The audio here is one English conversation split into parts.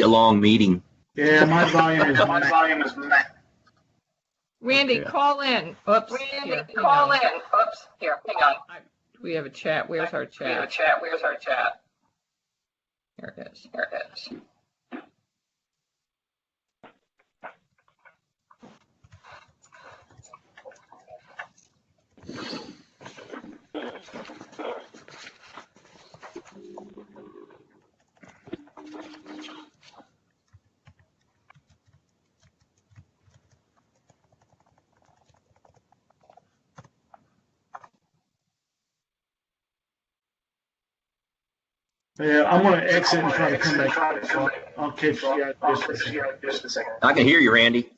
a long meeting. Yeah, my volume is max. Randy, Okay. call in. Oops. Randy, call in. Oops. Here, hang on. We have a chat. Where's our We have a chat? chat. Where's our chat? Here it is. Here it is. Yeah, I'm going to exit and try to come back. I'll catch you out just a second. I can hear you, Randy.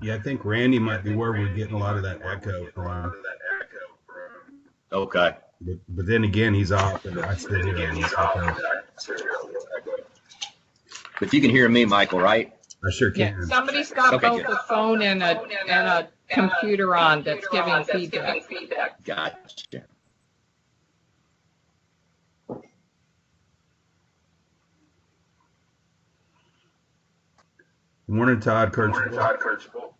Yeah, I think Randy might be where we're getting a lot of that echo from. Okay. But then again, he's off, and I still hear him. But you can hear me, Michael, right? I sure Yeah, can. somebody's got Okay, both good. the phone and a computer on that's giving feedback. Gotcha. Morning, Todd Kirchhoff.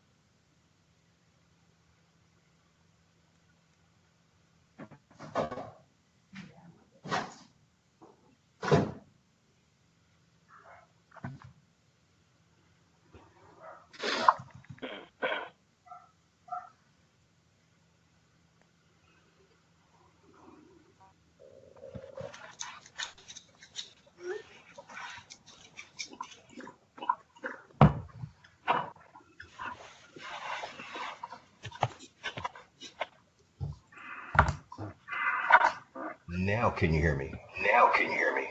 Now can you hear me? Now can you hear me?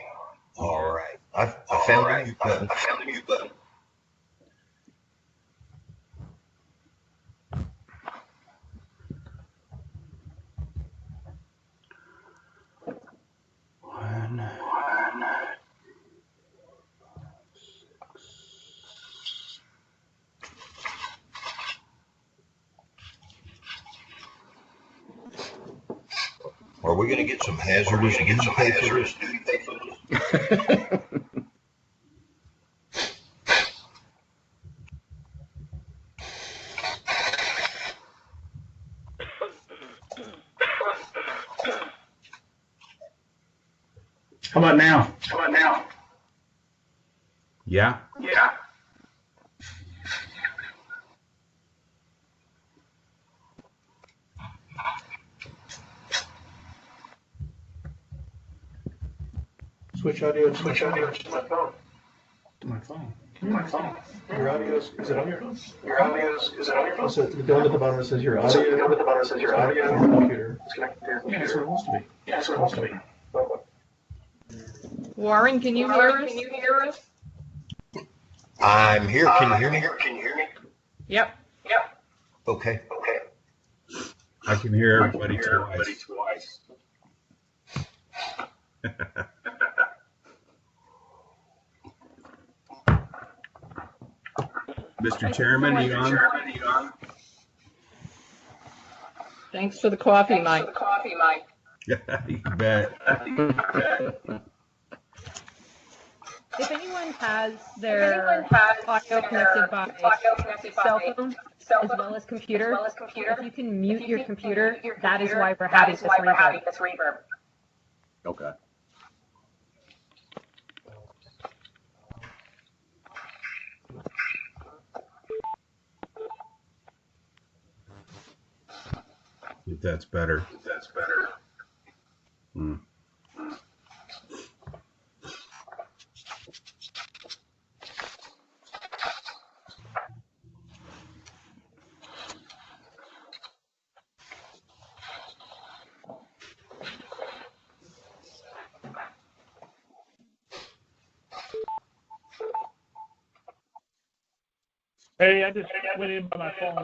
All right. I found the mute button. Are we going to get some hazardous duty pay photos? How about now? Yeah. Switch audio to my phone. To my phone. Your audio is it on your phone? Is it on your phone? So down at the bottom it says your audio. Down at the bottom it says your audio. Your computer. It's connected to your Yeah, that's computer. what it wants to be. Warren, can you hear us? I'm here. Can you hear me? Yep. Okay. I can hear everybody twice. Mr. Chairman, you on? Thanks for the coffee, Mike. You bet. If anyone has their audio connected by cell phone as well as computer, if you can mute your computer, that is why we're having this reverb. Okay. If that's better. Hmm. Hey, I just went in by my phone.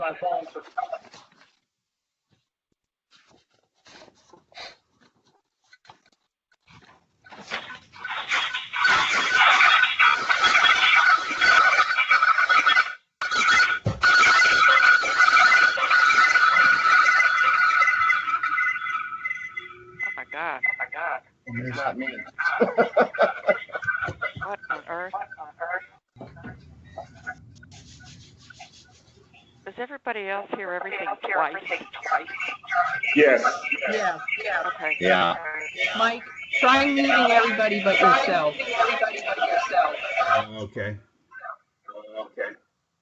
Oh my God. Not me. What on earth? Does everybody else hear everything twice? Yes. Yeah. Okay. Yeah. Mike, try muting everybody but yourself, Okay.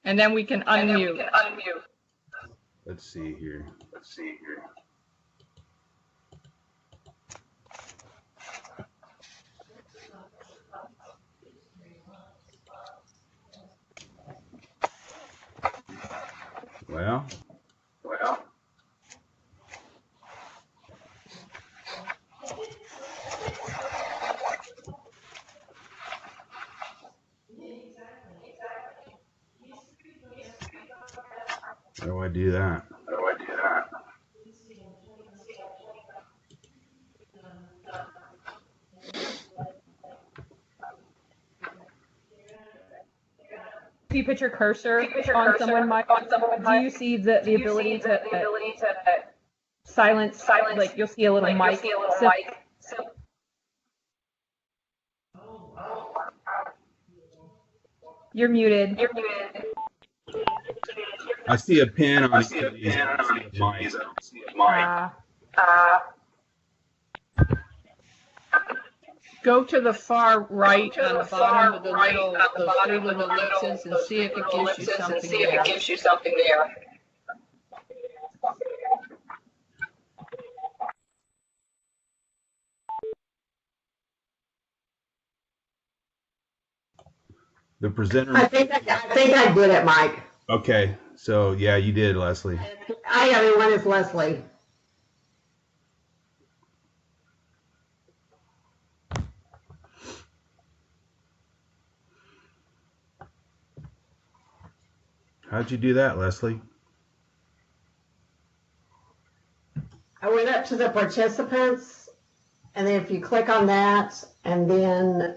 and then we can unmute. Let's see here. Well, how do I do that? If you put your cursor on someone, Mike, do you see the ability to silence? Like you'll see a little mic. You're muted. I see a pin on each of these. I don't see a mic. Go to the far right on the bottom of the little, those three little ellipses and see if it gives you something there. The presenter. I think I did it, Mike. Okay, so yeah, you did, Leslie. Hi, everyone. It's Leslie. How'd you do that, Leslie? I went up to the participants, and then if you click on that, and then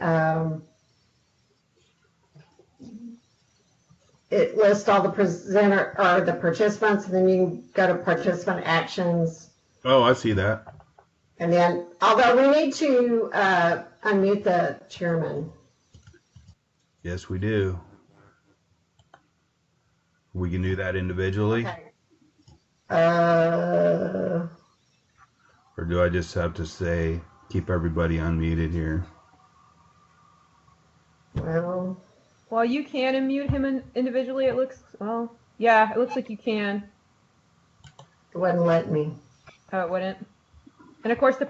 it lists all the presenter or the participants, and then you can go to participant actions. Oh, I see that. And then, although we need to unmute the chairman. Yes, we do. We can do that individually, Okay. or do I just have to say keep everybody unmuted here? Well, You can unmute him individually. It looks yeah, it looks like you can. it wouldn't let me. Oh, it wouldn't. And of course, the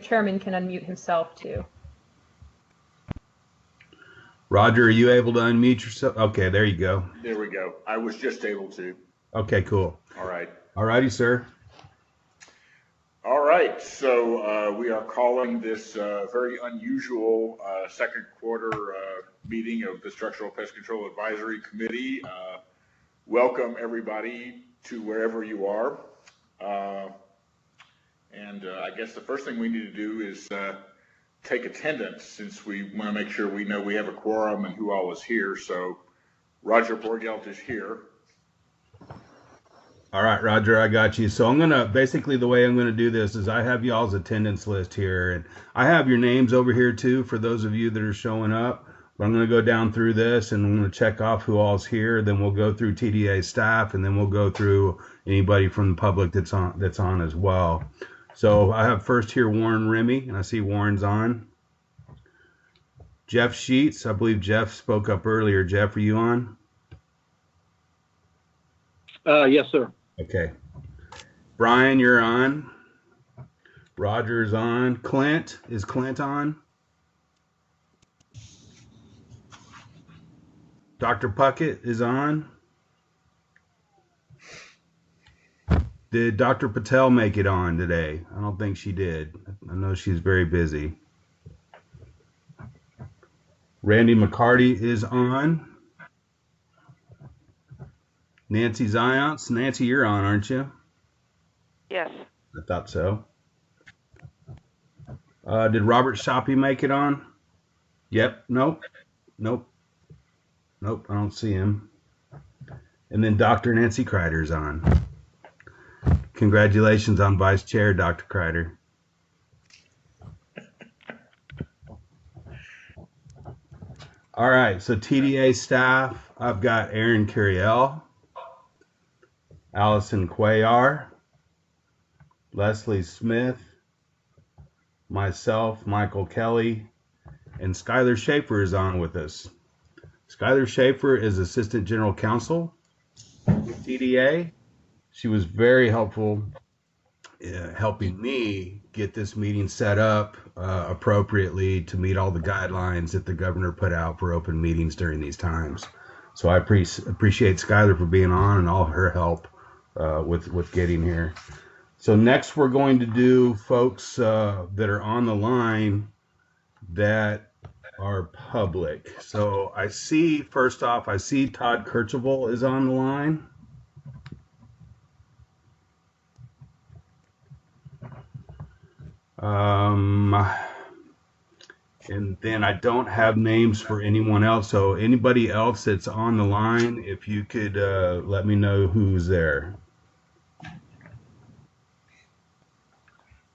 chairman can unmute himself too. Roger, are you able to unmute yourself? Okay, there you go. There we go. I was just able to. Okay, cool. All right. All righty, sir. All right. So we are calling this very unusual second quarter meeting of the Structural Pest Control Advisory Committee. Welcome everybody to wherever you are. And I guess the first thing we need to do is take attendance, since we want to make sure we know we have a quorum and who all is here. So Roger Borgelt is here. All right, Roger, I got you. So basically the way I'm going to do this is I have y'all's attendance list here, and I have your names over here too for those of you that are showing up. But I'm going to go down through this and I'm going to check off who all's here. Then we'll go through TDA staff, and then we'll go through anybody from the public that's on as well. So I have first here Warren Remy, and I see Warren's on. Jeff Sheets, I believe Jeff spoke up earlier. Jeff, are you on? Yes, sir. Okay. Brian, you're on. Roger's on. Clint, is Clint on? Dr. Puckett is on. Did Dr. Patel make it on today? I don't think she did. I know she's very busy. Randy McCarty is on. Nancy Zions. Nancy, you're on, aren't you? Yes. I thought so. Did Robert Shoppy make it on? Yep. Nope. I don't see him. And then Dr. Nancy Kreider's on. Congratulations on Vice Chair, Dr. Kreider. All right, so TDA staff, I've got Aaron Curiel, Allison Cuellar, Leslie Smith, myself, Michael Kelly, and Skylar Schaefer is on with us. Skylar Schaefer is Assistant General Counsel with TDA. She was very helpful helping me get this meeting set up appropriately to meet all the guidelines that the governor put out for open meetings during these times. So I appreciate Skylar for being on and all her help with getting here. So next we're going to do folks that are on the line that are public. So I see, first off, I see Todd Kirchhoff is on the line. And then I don't have names for anyone else. So anybody else that's on the line, if you could let me know who's there.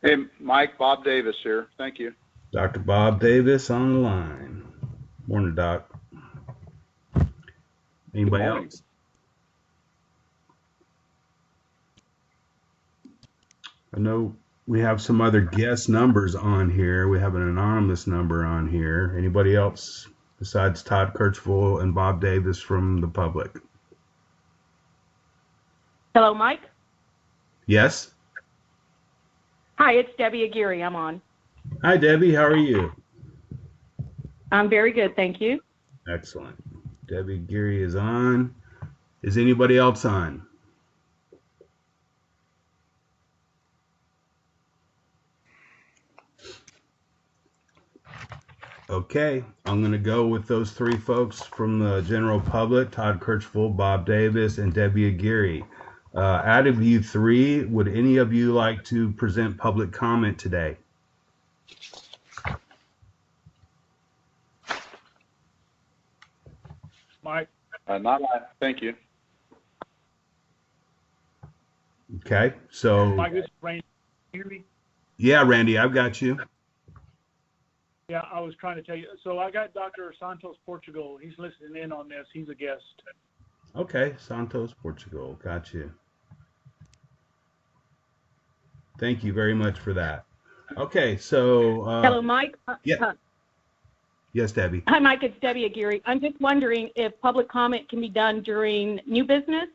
Hey, Mike, Bob Davis here. Thank you. Dr. Bob Davis on the line. Morning, Doc. Anybody else? I know we have some other guest numbers on here. We have an anonymous number on here. Anybody else besides Todd Kirchhoff and Bob Davis from the public? Hello, Mike. Yes. Hi, it's Debbie Aguirre. I'm on. Hi, Debbie. How are you? I'm very good, thank you. Excellent. Debbie Aguirre is on. Is anybody else on? Okay, I'm going to go with those three folks from the general public, Todd Kirchhoff, Bob Davis, and Debbie Aguirre. Out of you three, would any of you like to present public comment today? Mike? Not I. Thank you. Okay, so... Mike, this is Randy. Can you hear me? Yeah, Randy, I've got you. Yeah, I was trying to tell you. So I got Dr. Santos Portugal. He's listening in on this. He's a guest. Okay, Santos Portugal. Got you. Thank you very much for that. Okay, so... Hello, Mike. Yeah. Yes, Debbie. Hi, Mike. It's Debbie Aguirre. I'm just wondering if public comment can be done during new business,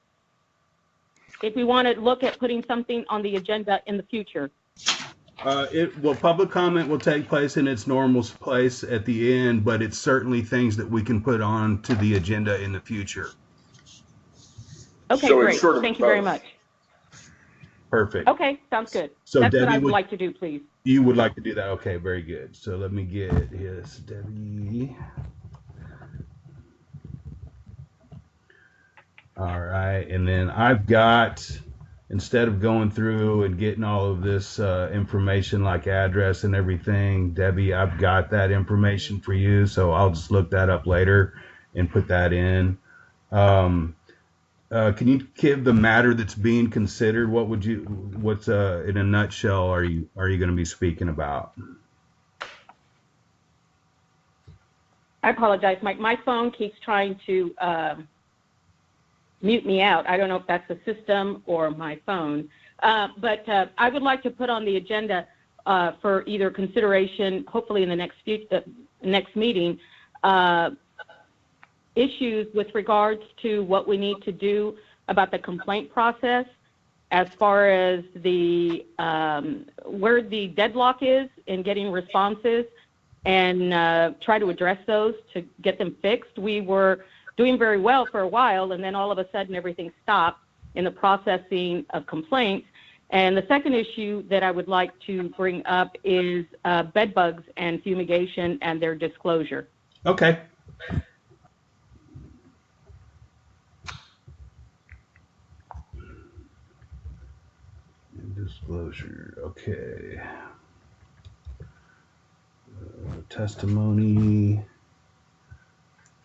if we want to look at putting something on the agenda in the future. Public comment will take place in its normal place at the end, but it's certainly things that we can put on to the agenda in the future. Okay, so great. Thank you very much. Perfect. Okay, sounds good. So that's Debbie, what I would like to do, please. You would like to do that? Okay, very good. So let me get his Debbie. All right, and then I've got, instead of going through and getting all of this information like address and everything, Debbie, I've got that information for you, so I'll just look that up later and put that in. Can you give the matter that's being considered? What's in a nutshell are you going to be speaking about? I apologize, Mike. My phone keeps trying to mute me out. I don't know if that's the system or my phone. But I would like to put on the agenda for either consideration, hopefully in the next meeting, issues with regards to what we need to do about the complaint process, as far as the where the deadlock is in getting responses, and try to address those to get them fixed. We were doing very well for a while, and then all of a sudden everything stopped in the processing of complaints. And the second issue that I would like to bring up is bed bugs and fumigation and their disclosure. Okay. Disclosure. Okay. Testimony.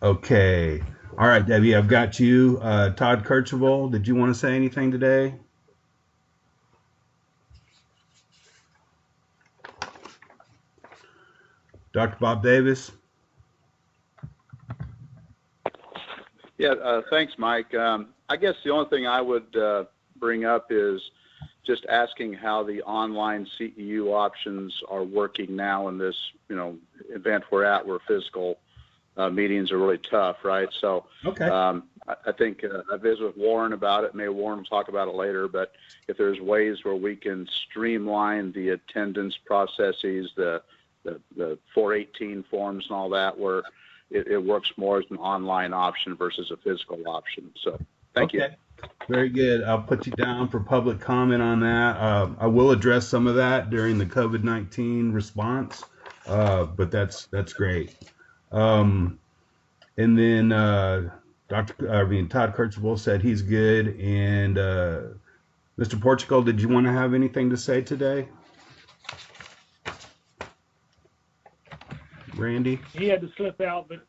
Okay. All right, Debbie, I've got you. Todd Kirchhoff, did you want to say anything today? Dr. Bob Davis? Yeah, thanks, Mike. I guess the only thing I would bring up is just asking how the online CEU options are working now in this, event we're at, where physical meetings are really tough, right? So Okay. I think I visited with Warren about it. Maybe Warren will talk about it later, but if there's ways where we can streamline the attendance processes, the 418 forms and all that, where it works more as an online option versus a physical option. So thank you. Very good. I'll put you down for public comment on that. I will address some of that during the COVID-19 response, but that's great. And then Todd Kirchhoff said he's good. And Mr. Portugal, did you want to have anything to say today? Randy? He had to slip out, but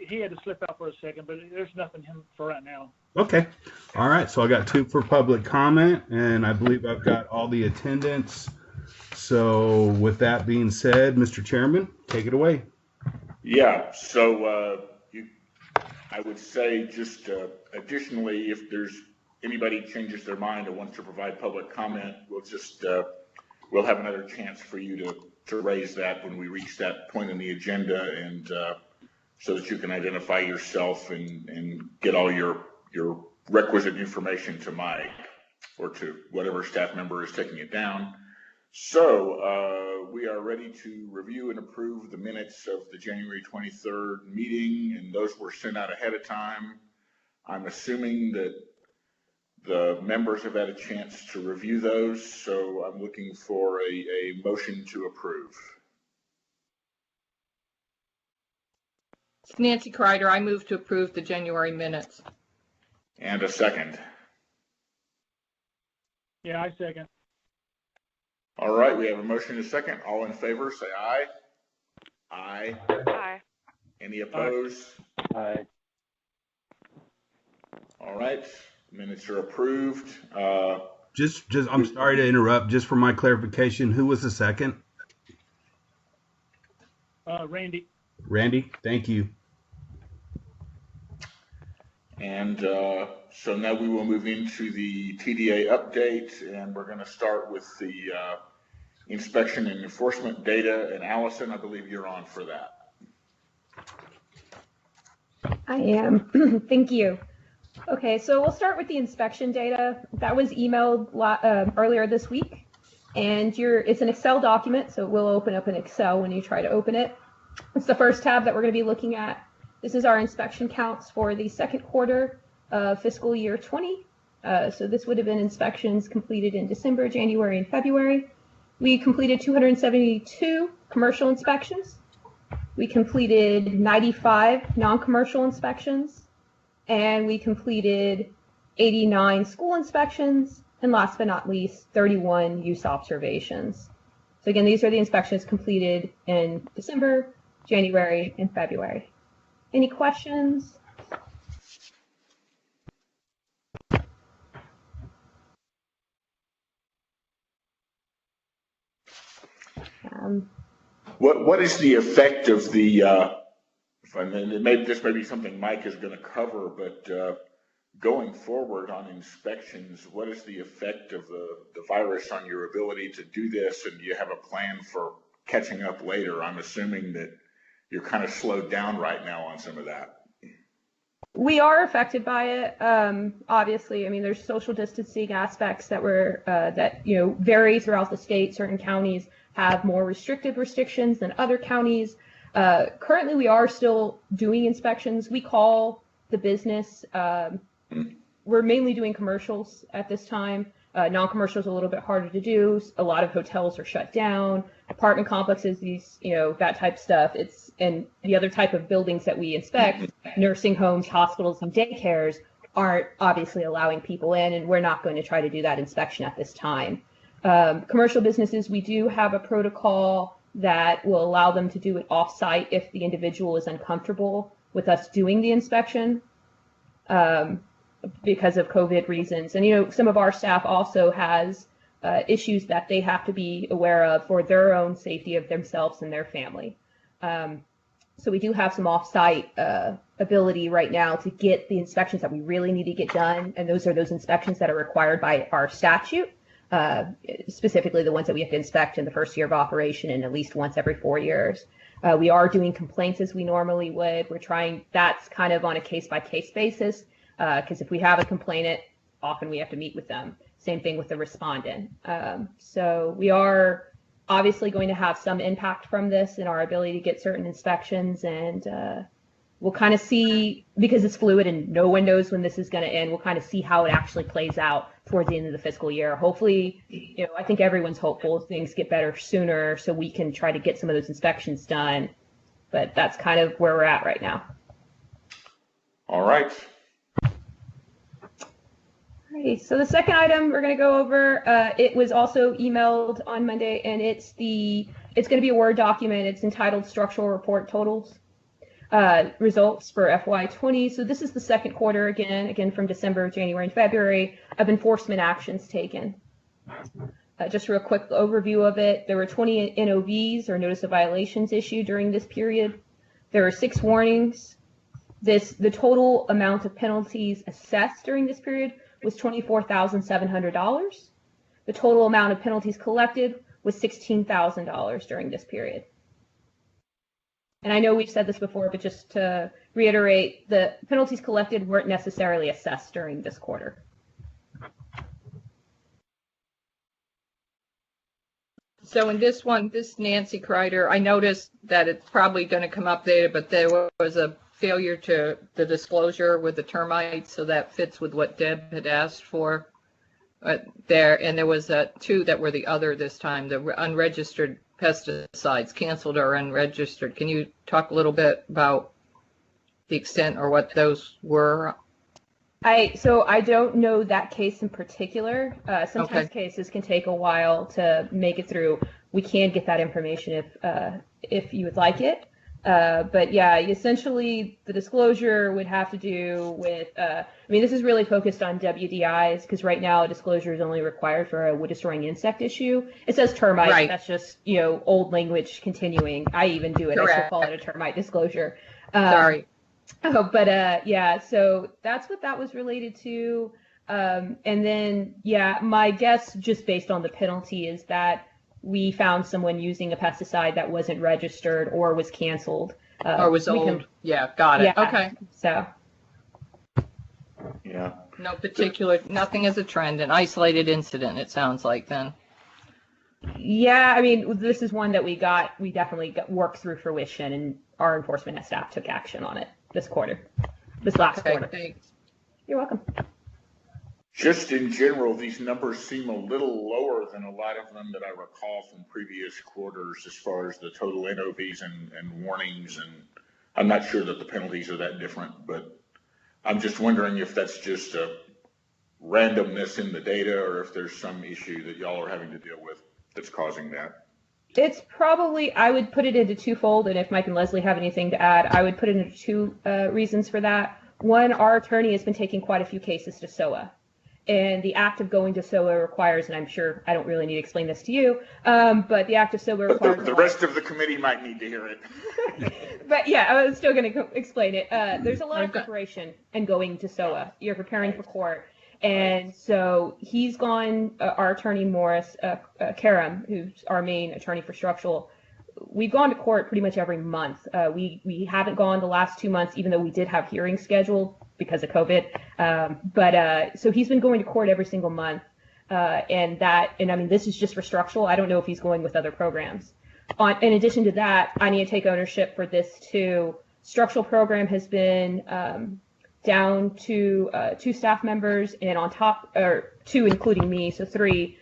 he had to slip out for a second, but there's nothing for right now. Okay. All right. So I got 2 for public comment, and I believe I've got all the attendance. So with that being said, Mr. Chairman, take it away. Yeah. So I would say just additionally, if there's anybody changes their mind or wants to provide public comment, we'll have another chance for you to raise that when we reach that point in the agenda, and so that you can identify yourself and get all your requisite information to Mike or to whatever staff member is taking it down. So we are ready to review and approve the minutes of the January 23rd meeting, and those were sent out ahead of time. I'm assuming that the members have had a chance to review those, so I'm looking for a motion to approve. Nancy Kreider, I move to approve the January minutes. And a second. Yeah, I second. All right, we have a motion and a second. All in favor, say aye. Aye. Aye. Any opposed? Aye. All right, minutes are approved. Just, I'm sorry to interrupt. Just for my clarification, who was the second? Randy. Randy, thank you. And so now we will move into the TDA update, and we're going to start with the inspection and enforcement data. And Allison, I believe you're on for that. I am. Thank you. Okay, so we'll start with the inspection data. That was emailed earlier this week, and it's an Excel document, so it will open up in Excel when you try to open it. It's the first tab that we're going to be looking at. This is our inspection counts for the second quarter of fiscal year 20. So this would have been inspections completed in December, January, and February. We completed 272 commercial inspections. We completed 95 non-commercial inspections, and we completed 89 school inspections, and last but not least, 31 use observations. So again, these are the inspections completed in December, January, and February. Any questions? What is the effect of the, this may be something Mike is going to cover, but going forward on inspections, what is the effect of the virus on your ability to do this, and do you have a plan for catching up later? I'm assuming that you're kind of slowed down right now on some of that. We are affected by it. Obviously, I mean, there's social distancing aspects that vary throughout the state. Certain counties have more restrictive restrictions than other counties. Currently, we are still doing inspections. We call the business. We're mainly doing commercials at this time. Non-commercials are a little bit harder to do. A lot of hotels are shut down. Apartment complexes, that type of stuff. And the other type of buildings that we inspect, nursing homes, hospitals, and daycares, aren't obviously allowing people in, and we're not going to try to do that inspection at this time. Commercial businesses, we do have a protocol that will allow them to do it off-site if the individual is uncomfortable with us doing the inspection because of COVID reasons. And, some of our staff also has issues that they have to be aware of for their own safety of themselves and their family. So we do have some off-site ability right now to get the inspections that we really need to get done, and those are those inspections that are required by our statute, specifically the ones that we have to inspect in the first year of operation and at least once every 4 years. We are doing complaints as we normally would. We're trying, that's kind of on a case-by-case basis, because if we have a complainant, often we have to meet with them. Same thing with the respondent. So we are obviously going to have some impact from this in our ability to get certain inspections, and we'll kind of see, because it's fluid and no one knows when this is going to end, we'll kind of see how it actually plays out towards the end of the fiscal year. Hopefully, I think everyone's hopeful things get better sooner so we can try to get some of those inspections done, but that's kind of where we're at right now. All right. Okay, so the second item we're going to go over, it was also emailed on Monday, and it's going to be a Word document. It's entitled Structural Report Totals, Results for FY20. So this is the second quarter again from December, January, and February of enforcement actions taken. Just for a quick overview of it, there were 20 NOVs, or Notice of Violations, issued during this period. There were 6 warnings. The total amount of penalties assessed during this period was $24,700. The total amount of penalties collected was $16,000 during this period. And I know we've said this before, but just to reiterate, the penalties collected weren't necessarily assessed during this quarter. So in this one, this Nancy Kreider, I noticed that it's probably going to come up there, but there was a failure to the disclosure with the termites, so that fits with what Deb had asked for there. And there was 2 that were the other this time, the unregistered pesticides, canceled or unregistered. Can you talk a little bit about the extent or what those were? So I don't know that case in particular. Sometimes cases can take a while to make it through. We can get that information if you would like it. But yeah, essentially the disclosure would have to do with, this is really focused on WDIs, because right now a disclosure is only required for a wood destroying insect issue. It says termites, right. That's just, old language continuing. I even do it. Correct. I still call it a termite disclosure. Sorry. But yeah, so that's what that was related to. And then, yeah, my guess, just based on the penalty, is that we found someone using a pesticide that wasn't registered or was canceled. Or was old. Yeah, got it. Yeah, okay. So. Yeah. No particular, nothing as a trend, an isolated incident, it sounds like then. Yeah, this is one that we definitely worked through fruition, and our enforcement staff took action on it this last quarter. Thanks. You're welcome. Just in general, these numbers seem a little lower than a lot of them that I recall from previous quarters as far as the total NOVs and warnings, and I'm not sure that the penalties are that different, but I'm just wondering if that's just a randomness in the data or if there's some issue that y'all are having to deal with that's causing that. It's probably, I would put it into twofold, and if Mike and Leslie have anything to add, I would put it into 2 reasons for that. One, our attorney has been taking quite a few cases to SOA. And the act of going to SOA requires, and I'm sure I don't really need to explain this to you, but the act of SOA requires. The rest of the committee might need to hear it. But yeah, I was still going to explain it. There's a lot of preparation in going to SOA. You're preparing for court. And so he's gone, our attorney Morris, Karam, who's our main attorney for structural, we've gone to court pretty much every month. We haven't gone the last 2 months, even though we did have hearings scheduled because of COVID. So he's been going to court every single month. And this is just for structural. I don't know if he's going with other programs. In addition to that, I need to take ownership for this too. Structural program has been down to 2 staff members, and on top, or 2 including me, so 3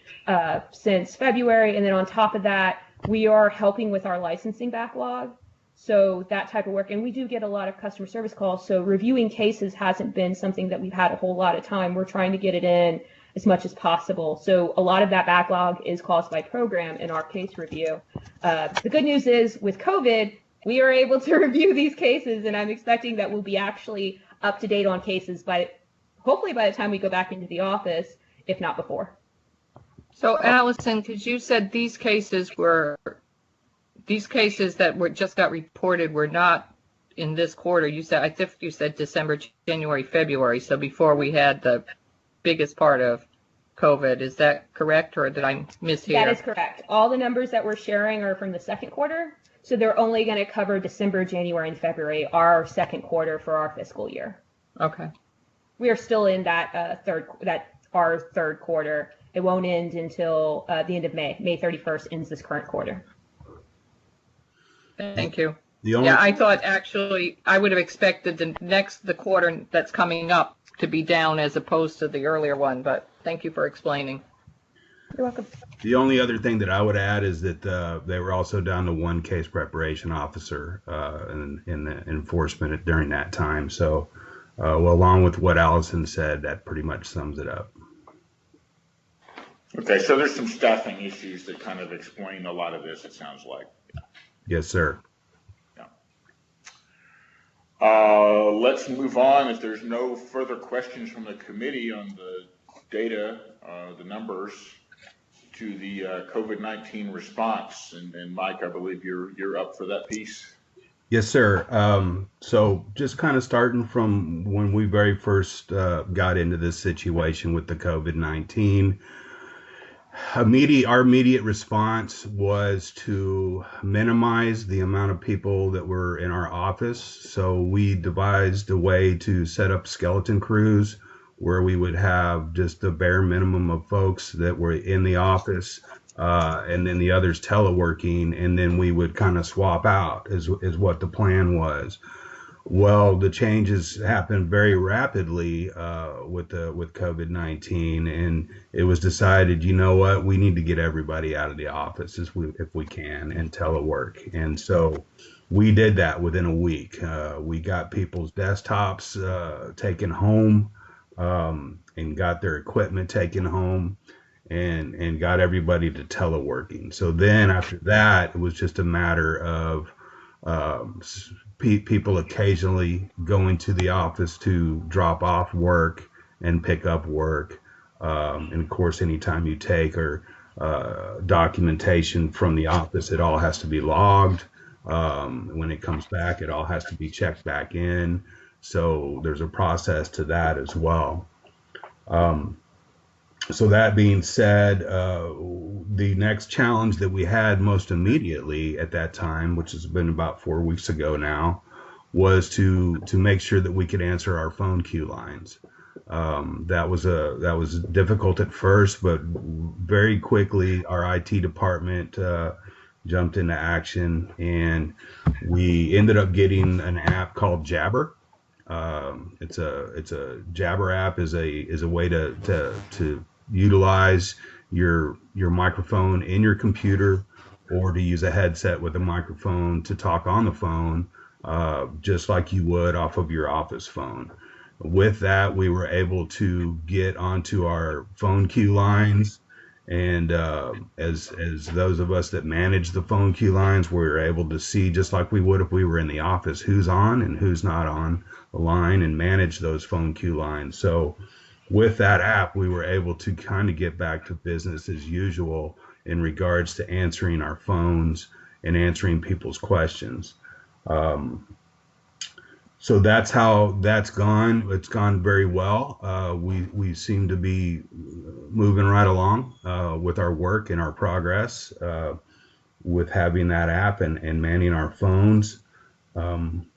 since February. And then on top of that, we are helping with our licensing backlog. So that type of work, and we do get a lot of customer service calls. So reviewing cases hasn't been something that we've had a whole lot of time. We're trying to get it in as much as possible. So a lot of that backlog is caused by program in our case review. The good news is with COVID, we are able to review these cases, and I'm expecting that we'll be actually up to date on cases hopefully by the time we go back into the office, if not before. So Allison, because you said these cases were these cases that just got reported were not in this quarter. I think you said December, January, February, so before we had the biggest part of COVID. Is that correct, or did I mishear? That is correct. All the numbers that we're sharing are from the second quarter, so they're only going to cover December, January, and February, our second quarter for our fiscal year. Okay. We are still in that our third quarter. It won't end until the end of May. May 31st ends this current quarter. Thank you. Yeah, I thought actually I would have expected the quarter that's coming up to be down as opposed to the earlier one, but thank you for explaining. You're welcome. The only other thing that I would add is that they were also down to one case preparation officer in the enforcement during that time. So, along with what Allison said, that pretty much sums it up. Okay, so there's some staffing issues that kind of explain a lot of this, it sounds like. Yes, sir. Let's move on. If there's no further questions from the committee on the data, the numbers to the COVID-19 response, and Mike, I believe you're up for that piece. Yes, sir. So just kind of starting from when we very first got into this situation with the COVID-19, our immediate response was to minimize the amount of people that were in our office. So we devised a way to set up skeleton crews where we would have just the bare minimum of folks that were in the office, and then the others teleworking, and then we would kind of swap out is what the plan was. Well, the changes happened very rapidly with COVID-19, and it was decided, you know what, we need to get everybody out of the office if we can and telework. And so we did that within a week. We got people's desktops taken home, and got their equipment taken home, and got everybody to teleworking. So then after that, it was just a matter of people occasionally going to the office to drop off work and pick up work. And of course, anytime you take or documentation from the office, it all has to be logged. When it comes back, it all has to be checked back in. So there's a process to that as well. So that being said, the next challenge that we had most immediately at that time, which has been about 4 weeks ago now, was to make sure that we could answer our phone queue lines. That was difficult at first, but very quickly our IT department jumped into action, and we ended up getting an app called Jabber. It's a Jabber app is a way to utilize your microphone in your computer, or to use a headset with a microphone to talk on the phone, just like you would off of your office phone. With that, we were able to get onto our phone queue lines, and as those of us that manage the phone queue lines, we were able to see, just like we would if we were in the office, who's on and who's not on the line, and manage those phone queue lines. So with that app, we were able to kind of get back to business as usual in regards to answering our phones and answering people's questions. So that's how that's gone. It's gone very well. We seem to be moving right along with our work and our progress with having that app and manning our phones. And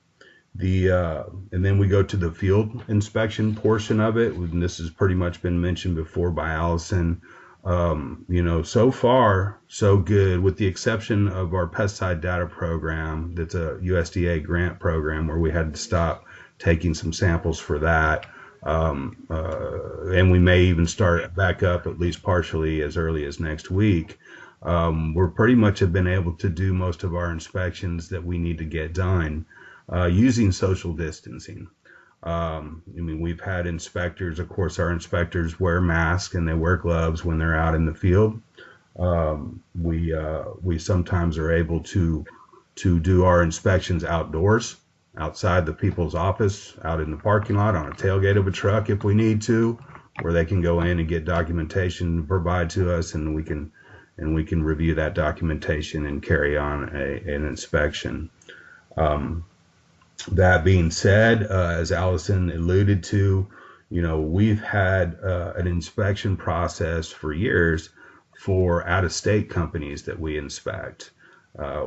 then we go to the field inspection portion of it, and this has pretty much been mentioned before by Allison. So far, so good, with the exception of our pesticide data program. That's a USDA grant program where we had to stop taking some samples for that. And we may even start back up, at least partially, as early as next week. We're pretty much have been able to do most of our inspections that we need to get done using social distancing. We've had inspectors, of course, our inspectors wear masks and they wear gloves when they're out in the field. We sometimes are able to do our inspections outdoors, outside the people's office, out in the parking lot, on a tailgate of a truck if we need to, where they can go in and get documentation, provide to us, and we can and we can review that documentation and carry on an inspection. That being said, as Allison alluded to, we've had an inspection process for years for out-of-state companies that we inspect.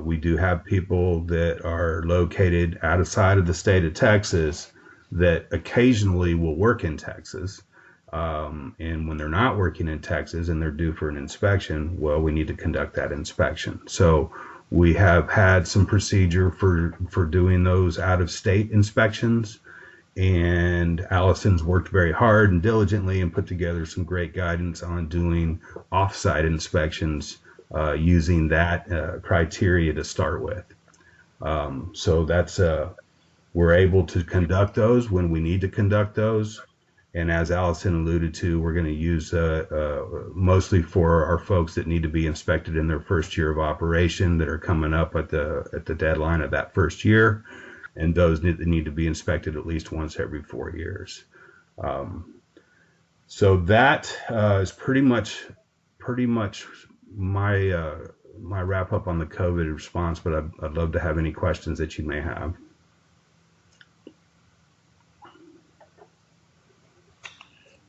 We do have people that are located outside of the state of Texas that occasionally will work in Texas. And when they're not working in Texas and they're due for an inspection, well, we need to conduct that inspection. So we have had some procedure for doing those out-of-state inspections. And Allison's worked very hard and diligently and put together some great guidance on doing off-site inspections using that criteria to start with. So that's we're able to conduct those when we need to conduct those. And as Allison alluded to, we're going to use mostly for our folks that need to be inspected in their first year of operation that are coming up at the deadline of that first year, and those need to be inspected at least once every 4 years. So that is pretty much my my wrap up on the COVID response. But I'd love to have any questions that you may have.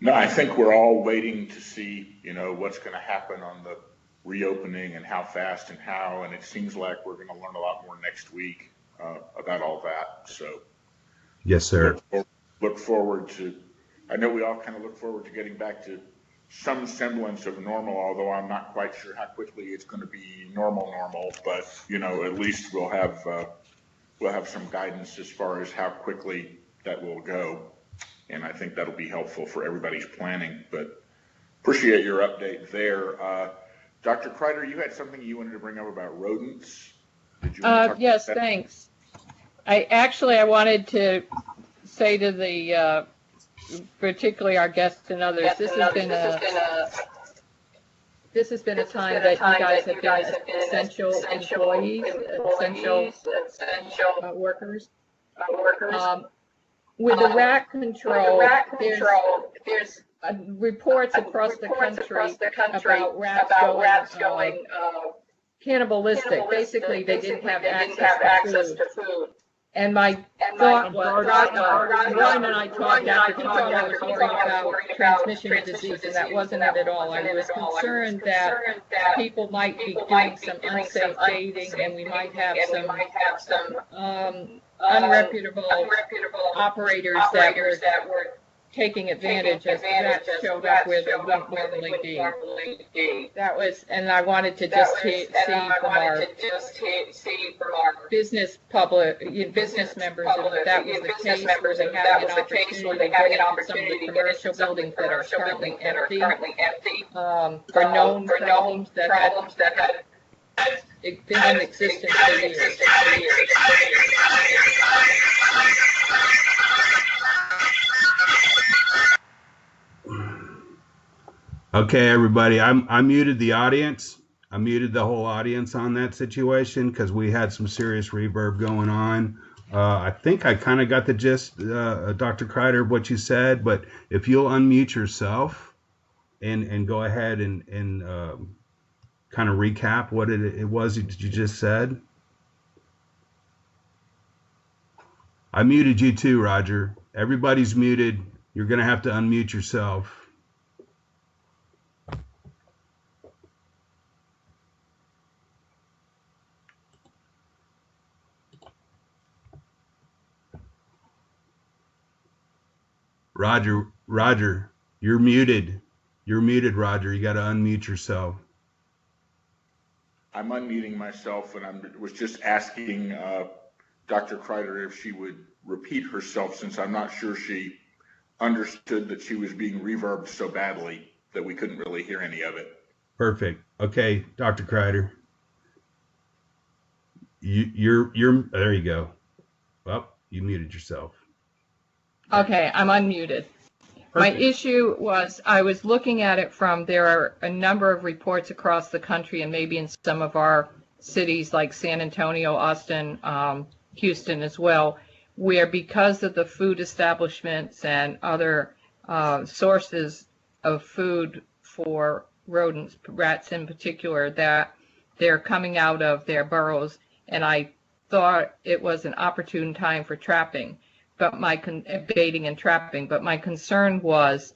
No, I think we're all waiting to see, what's going to happen on the reopening and how fast and how, and it seems like we're going to learn a lot more next week about all that. So, yes, sir. Look forward to. I know we all kind of look forward to getting back to some semblance of normal, although I'm not quite sure how quickly it's going to be normal. But at least we'll have some guidance as far as how quickly that will go. And I think that'll be helpful for everybody's planning, but appreciate your update there. Dr. Kreider, you had something you wanted to bring up about rodents. Did you want to talk yes, about that? thanks. I wanted to say to the, particularly our guests and others, this has been a time that you guys have been essential employees, essential workers. With the rat control, there's reports across the country about rats going cannibalistic. Basically, they didn't have access to food. And my thought was, Ryan and I talked after control, I was worried about transmission of disease, and that wasn't it at all. I was concerned that people might be doing some unsafe baiting, and we might have some unreputable operators that were taking advantage as rats showed up where they wouldn't normally be. That was, and I wanted to just see from our business members if that was the case, where they have an opportunity to get into some of the commercial buildings that are currently empty, for known problems that had been in existence for years. Okay, everybody, I muted the audience. I muted the whole audience on that situation because we had some serious reverb going on. I think I kind of got the gist, Dr. Kreider, of what you said, but if you'll unmute yourself and go ahead and kind of recap what it was that you just said. I muted you too, Roger. Everybody's muted. You're going to have to unmute yourself. Roger, you're muted. You're muted, Roger. You got to unmute yourself. I'm unmuting myself, and I was just asking Dr. Kreider if she would repeat herself, since I'm not sure she understood that she was being reverbed so badly that we couldn't really hear any of it. Perfect. Okay, Dr. Kreider. You're there you go. Well, you muted yourself. Okay, I'm unmuted. Perfect. My issue was I was looking at it from, there are a number of reports across the country and maybe in some of our cities like San Antonio, Austin, Houston as well, where because of the food establishments and other sources of food for rodents, rats in particular, that they're coming out of their burrows, and I thought it was an opportune time for trapping, but baiting and trapping. But my concern was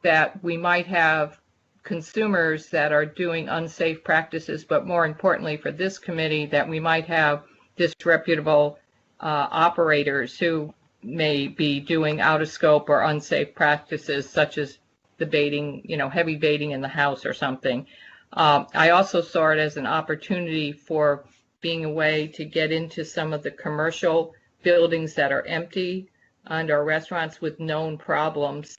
that we might have consumers that are doing unsafe practices, but more importantly for this committee, that we might have disreputable operators who may be doing out of scope or unsafe practices, such as the baiting, heavy baiting in the house or something. I also saw it as an opportunity for being a way to get into some of the commercial buildings that are empty and our restaurants with known problems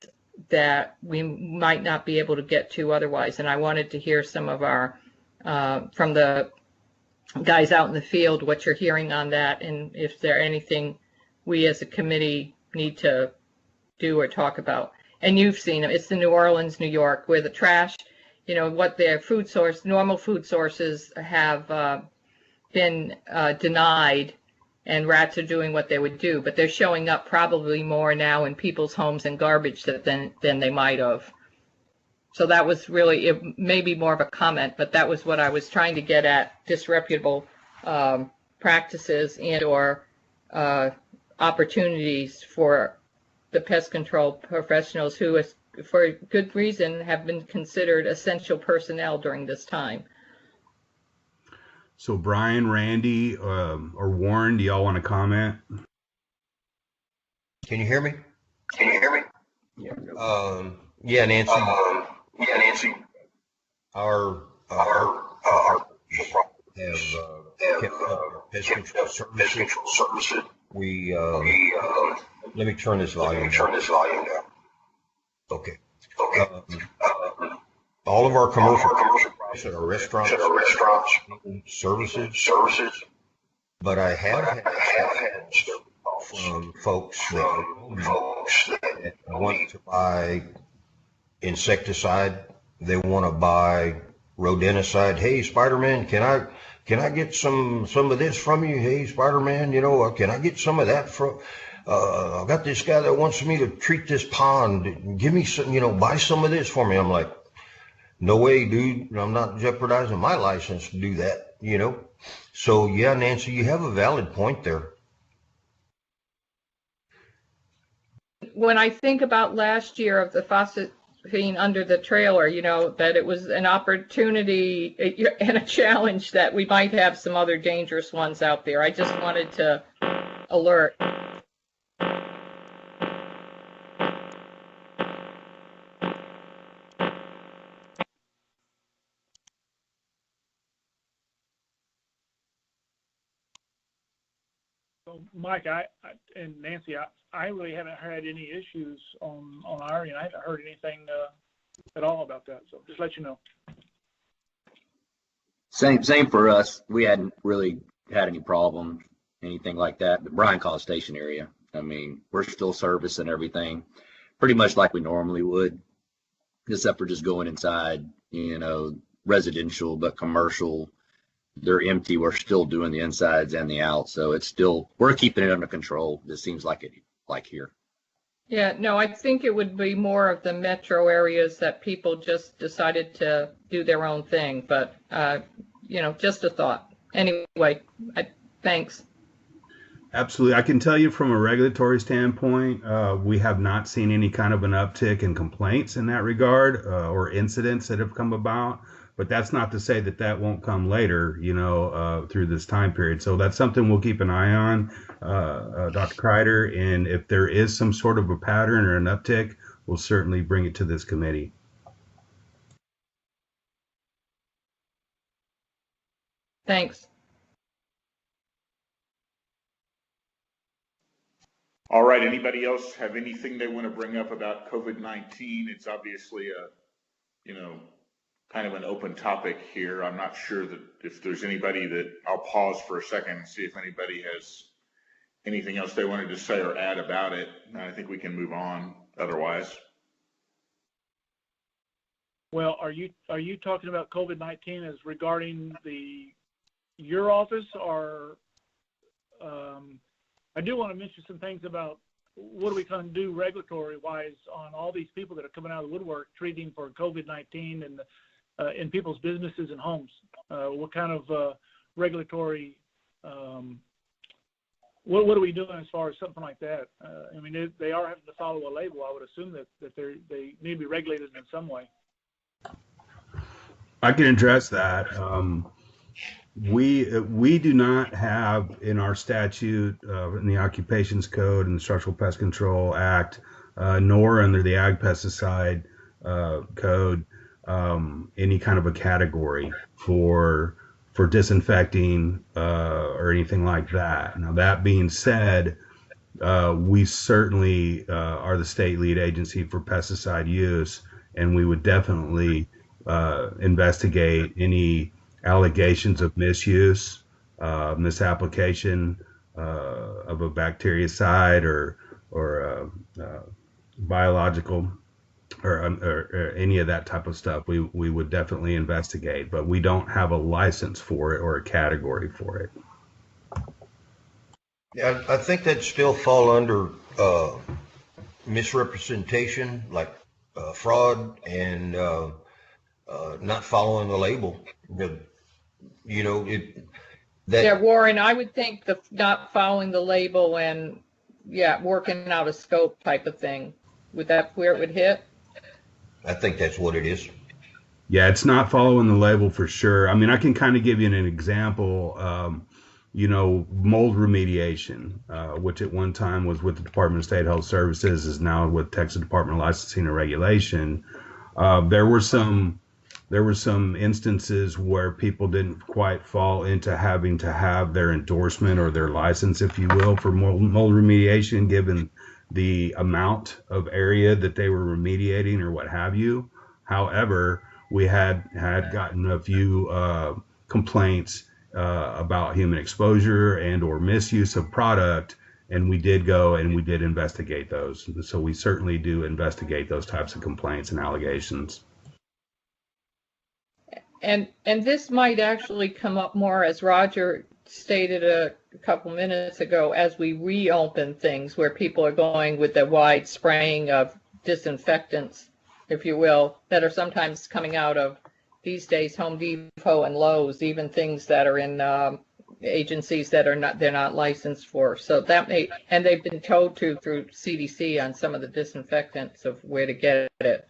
that we might not be able to get to otherwise. And I wanted to hear some of our, from the guys out in the field, what you're hearing on that, and if there anything we as a committee need to do or talk about. And you've seen them. It's the New Orleans, New York, where the trash, what their food source, normal food sources have been denied, and rats are doing what they would do, but they're showing up probably more now in people's homes and garbage than they might have. So that was really, it may be more of a comment, but that was what I was trying to get at, disreputable practices and or opportunities for the pest control professionals who, for good reason, have been considered essential personnel during this time. So Brian, Randy, or Warren, do y'all want to comment? Can you hear me? Yeah. Yeah, Nancy. Our have kept up pest control services. We let me turn this volume down. Okay. All of our commercial at our restaurants, services, but I have had from folks that want to buy insecticide. They want to buy rodenticide. Hey, Spider-Man, can I get some of this from you? Hey, Spider-Man, can I get some of that from? I've got this guy that wants me to treat this pond. Give me some, buy some of this for me. I'm like, no way, dude. I'm not jeopardizing my license to do that, So yeah, Nancy, you have a valid point there. When I think about last year of the phosphine under the trailer, that it was an opportunity and a challenge that we might have some other dangerous ones out there. I just wanted to alert. So Mike, and Nancy, I really haven't had any issues on our end. I haven't heard anything at all about that. So just let you know. Same for us. We hadn't really had any problems, anything like that. But Bryan College Station area, I mean, we're still servicing everything pretty much like we normally would, except for just going inside, residential, but commercial, they're empty. We're still doing the insides and the outs. So it's still, we're keeping it under control. It seems like here. Yeah, no, I think it would be more of the metro areas that people just decided to do their own thing. But, just a thought. Anyway, thanks. Absolutely. I can tell you from a regulatory standpoint, we have not seen any kind of an uptick in complaints in that regard or incidents that have come about. But that's not to say that won't come later, through this time period. So that's something we'll keep an eye on, Dr. Kreider. And if there is some sort of a pattern or an uptick, we'll certainly bring it to this committee. Thanks. All right. Anybody else have anything they want to bring up about COVID-19? It's obviously kind of an open topic here. I'm not sure that if there's anybody that I'll pause for a second and see if anybody has anything else they wanted to say or add about it. I think we can move on otherwise. Well, are you talking about COVID-19 as regarding your office, or I do want to mention some things about what are we going to do regulatory wise on all these people that are coming out of the woodwork treating for COVID-19 and in people's businesses and homes? What kind of regulatory, what are we doing as far as something like that? I mean, they are having to follow a label. I would assume that they need to be regulated in some way. I can address that. We do not have in our statute, in the Occupations Code and the Structural Pest Control Act, nor under the Ag Pesticide Code, any kind of a category for disinfecting or anything like that. Now, that being said, we certainly are the state lead agency for pesticide use, and we would definitely investigate any allegations of misuse, misapplication of a bactericide or biological or any of that type of stuff. We would definitely investigate, but we don't have a license for it or a category for it. Yeah, I think that still fall under misrepresentation, like fraud and not following the label. Yeah, Warren, I would think the not following the label and working out a scope type of thing. Would that where it would hit? I think that's what it is. Yeah, it's not following the label for sure. I mean, I can kind of give you an example. Mold remediation, which at one time was with the Department of State Health Services, is now with Texas Department of Licensing and Regulation. There were some instances where people didn't quite fall into having to have their endorsement or their license, if you will, for mold remediation, given the amount of area that they were remediating or what have you. However, we had gotten a few complaints about human exposure and or misuse of product, and we did go and we did investigate those. So we certainly do investigate those types of complaints and allegations. And this might actually come up more, as Roger stated a couple minutes ago, as we reopen things where people are going with the wide spraying of disinfectants, if you will, that are sometimes coming out of these days Home Depot and Lowe's, even things that are in agencies that they're not licensed for. So that may, and they've been told to through CDC on some of the disinfectants of where to get it.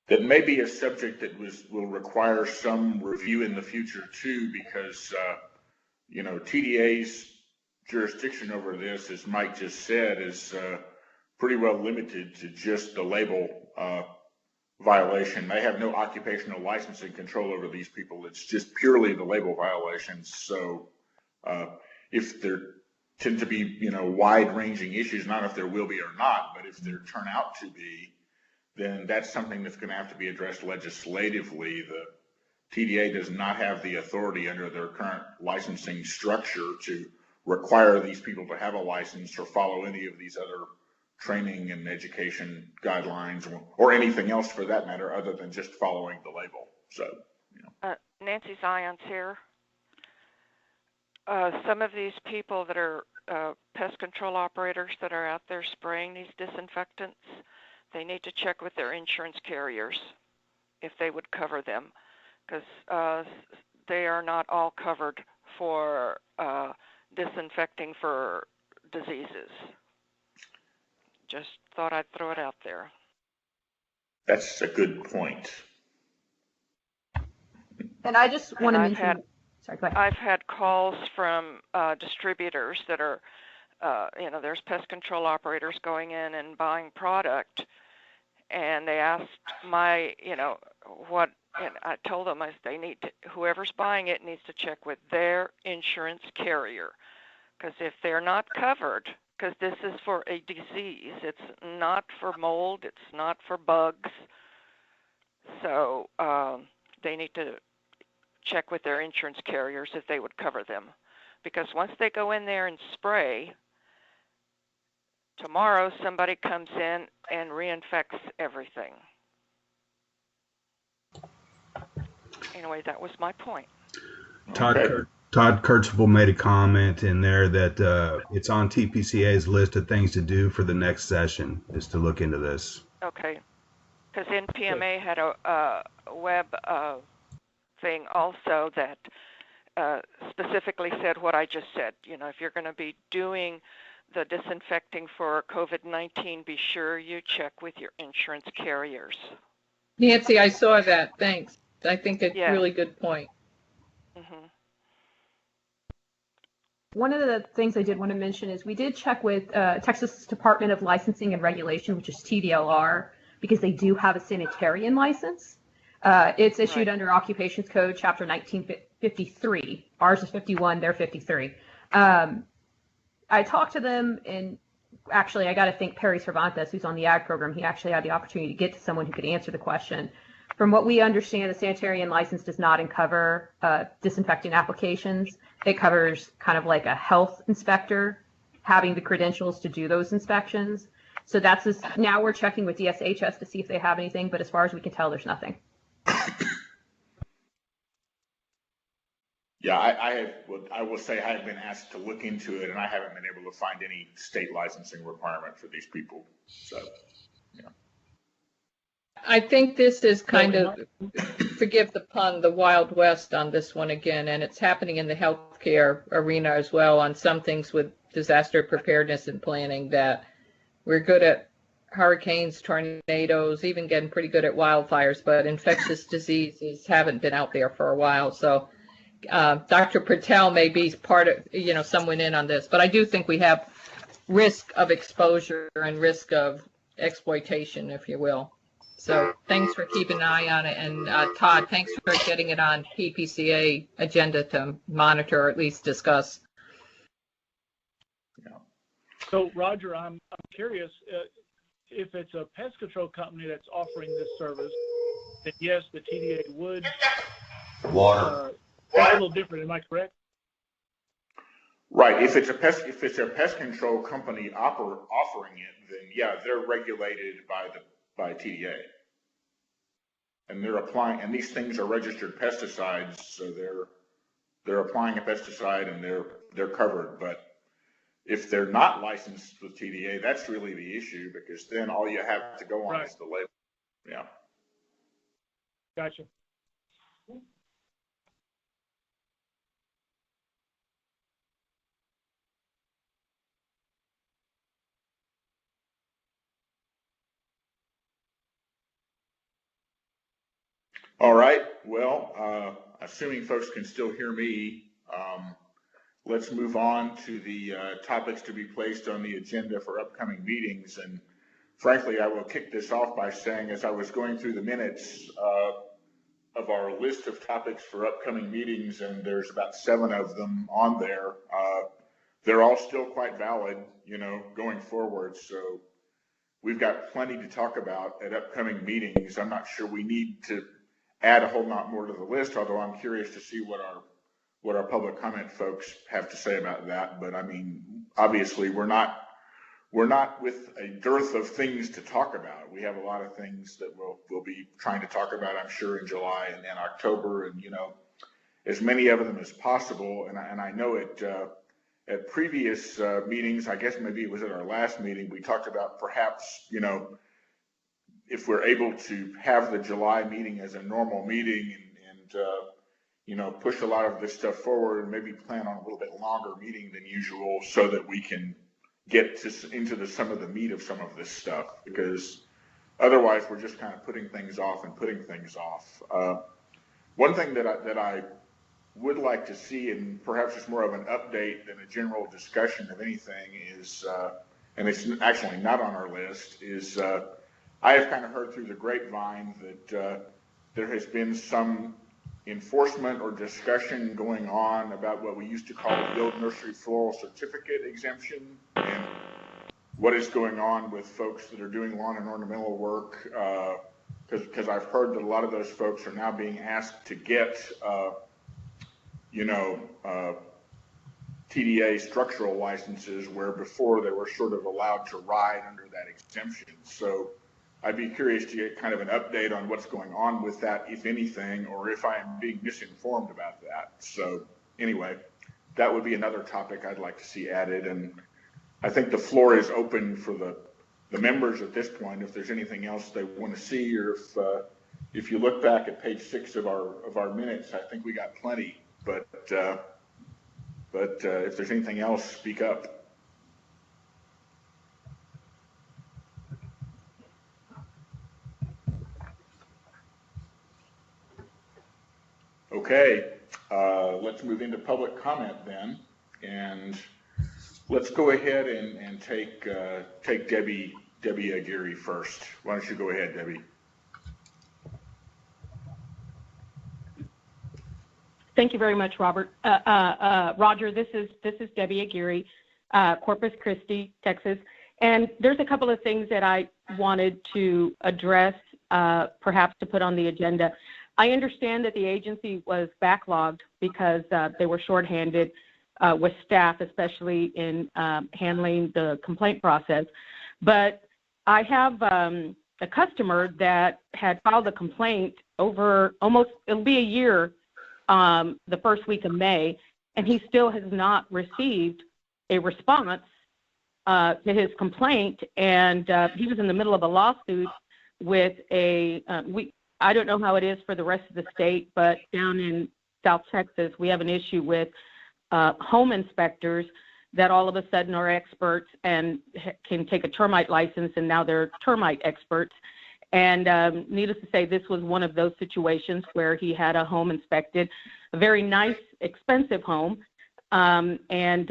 That may be a subject that will require some review in the future too, because TDA's jurisdiction over this, as Mike just said, is pretty well limited to just the label violation. They have no occupational licensing control over these people. It's just purely the label violations. So if there tend to be wide-ranging issues, not if there will be or not, but if there turn out to be, then that's something that's going to have to be addressed legislatively. The TDA does not have the authority under their current licensing structure to require these people to have a license or follow any of these other training and education guidelines or anything else for that matter other than just following the label. So, Nancy Zion's here. Some of these people that are pest control operators that are out there spraying these disinfectants, they need to check with their insurance carriers if they would cover them, because they are not all covered for disinfecting for diseases. Just thought I'd throw it out there. That's a good point. And I just want to mention, sorry, go ahead. I've had calls from distributors that are, there's pest control operators going in and buying product, and they asked I told them they need to, whoever's buying it needs to check with their insurance carrier, because if they're not covered, because this is for a disease, it's not for mold, it's not for bugs, so they need to check with their insurance carriers if they would cover them, because once they go in there and spray, tomorrow somebody comes in and reinfects everything. Anyway, that was my point. Todd Kirchhoff made a comment in there that it's on TPCA's list of things to do for the next session, is to look into this. Okay. Because NPMA had a web thing also that specifically said what I just said. You know, if you're going to be doing the disinfecting for COVID-19, be sure you check with your insurance carriers. Nancy, I saw that. Thanks. I think it's a really good point. Mm-hmm. One of the things I did want to mention is we did check with Texas Department of Licensing and Regulation, which is TDLR, because they do have a sanitarian license. It's issued under Occupations Code, Chapter 1953. Ours is 51, they're 53. I talked to them, and actually I got to thank Perry Cervantes, who's on the ag program. He actually had the opportunity to get to someone who could answer the question. From what we understand, the sanitarian license does not cover disinfectant applications. It covers kind of like a health inspector having the credentials to do those inspections. So that's now we're checking with DSHS to see if they have anything, but as far as we can tell, there's nothing. Yeah, I will say I have been asked to look into it, and I haven't been able to find any state licensing requirement for these people. So, yeah. I think this is kind of, forgive the pun, the Wild West on this one again, and it's happening in the healthcare arena as well on some things with disaster preparedness and planning, that we're good at hurricanes, tornadoes, even getting pretty good at wildfires, but infectious diseases haven't been out there for a while. So Dr. Patel may be part of, someone in on this, but I do think we have risk of exposure and risk of exploitation, if you will. So thanks for keeping an eye on it. And Todd, thanks for getting it on PPCA agenda to monitor or at least discuss. Yeah. So Roger, I'm curious, if it's a pest control company that's offering this service, then yes, the TDA would. Water. That's a little different. Am I correct? Right. If it's a pest control company offering it, then yeah, they're regulated by TDA, and they're applying. And these things are registered pesticides, so they're applying a pesticide and they're covered. But if they're not licensed with TDA, that's really the issue, because then all you have to go on is the label. Yeah. Gotcha. All right. Well, assuming folks can still hear me, let's move on to the topics to be placed on the agenda for upcoming meetings. And frankly, I will kick this off by saying, as I was going through the minutes of our list of topics for upcoming meetings, and there's about 7 of them on there, they're all still quite valid, going forward. So we've got plenty to talk about at upcoming meetings. I'm not sure we need to add a whole lot more to the list, although I'm curious to see what our public comment folks have to say about that. But I mean, obviously we're not with a dearth of things to talk about. We have a lot of things that we'll be trying to talk about, I'm sure, in July and October, and as many of them as possible. And I know at previous meetings, I guess maybe it was at our last meeting, we talked about perhaps, if we're able to have the July meeting as a normal meeting and push a lot of this stuff forward and maybe plan on a little bit longer meeting than usual, so that we can get into some of the meat of some of this stuff, because otherwise we're just kind of putting things off. One thing that I would like to see, and perhaps it's more of an update than a general discussion of anything, is, and it's actually not on our list, is I have kind of heard through the grapevine that there has been some enforcement or discussion going on about what we used to call the Field Nursery Floral Certificate exemption, and what is going on with folks that are doing lawn and ornamental work, because I've heard that a lot of those folks are now being asked to get TDA structural licenses, where before they were sort of allowed to ride under that exemption. So I'd be curious to get kind of an update on what's going on with that, if anything, or if I am being misinformed about that. So anyway, that would be another topic I'd like to see added. And I think the floor is open for the the members at this point, if there's anything else they want to see, or if you look back at page 6 of our minutes, I think we got plenty. But if there's anything else, speak up. Okay, let's move into public comment then, and let's go ahead and take Debbie Aguirre first. Why don't you go ahead, Debbie? Thank you very much, Robert. Roger, this is Debbie Aguirre, Corpus Christi, Texas. And there's a couple of things that I wanted to address, perhaps to put on the agenda. I understand that the agency was backlogged because they were shorthanded with staff, especially in handling the complaint process. But I have a customer that had filed a complaint over it'll be a year the first week of May, and he still has not received a response to his complaint. And he was in the middle of a lawsuit with I don't know how it is for the rest of the state, but down in South Texas, we have an issue with home inspectors that all of a sudden are experts and can take a termite license, and now they're termite experts. And needless to say, this was one of those situations where he had a home inspected, a very nice, expensive home, and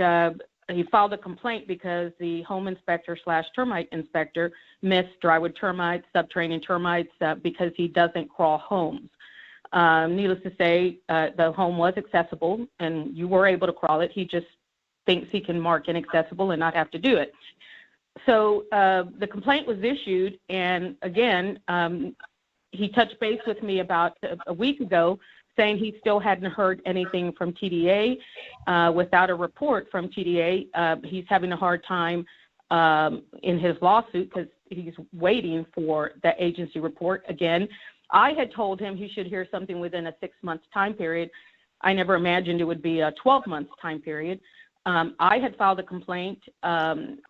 he filed a complaint because the home inspector / termite inspector missed drywood termites, subterranean termites, because he doesn't crawl homes. Needless to say, the home was accessible, and you were able to crawl it. He just thinks he can mark inaccessible and not have to do it. So the complaint was issued, and again, he touched base with me about a week ago, saying he still hadn't heard anything from TDA. Without a report from TDA, he's having a hard time in his lawsuit because he's waiting for the agency report. Again, I had told him he should hear something within a 6-month time period. I never imagined it would be a 12-month time period. I had filed a complaint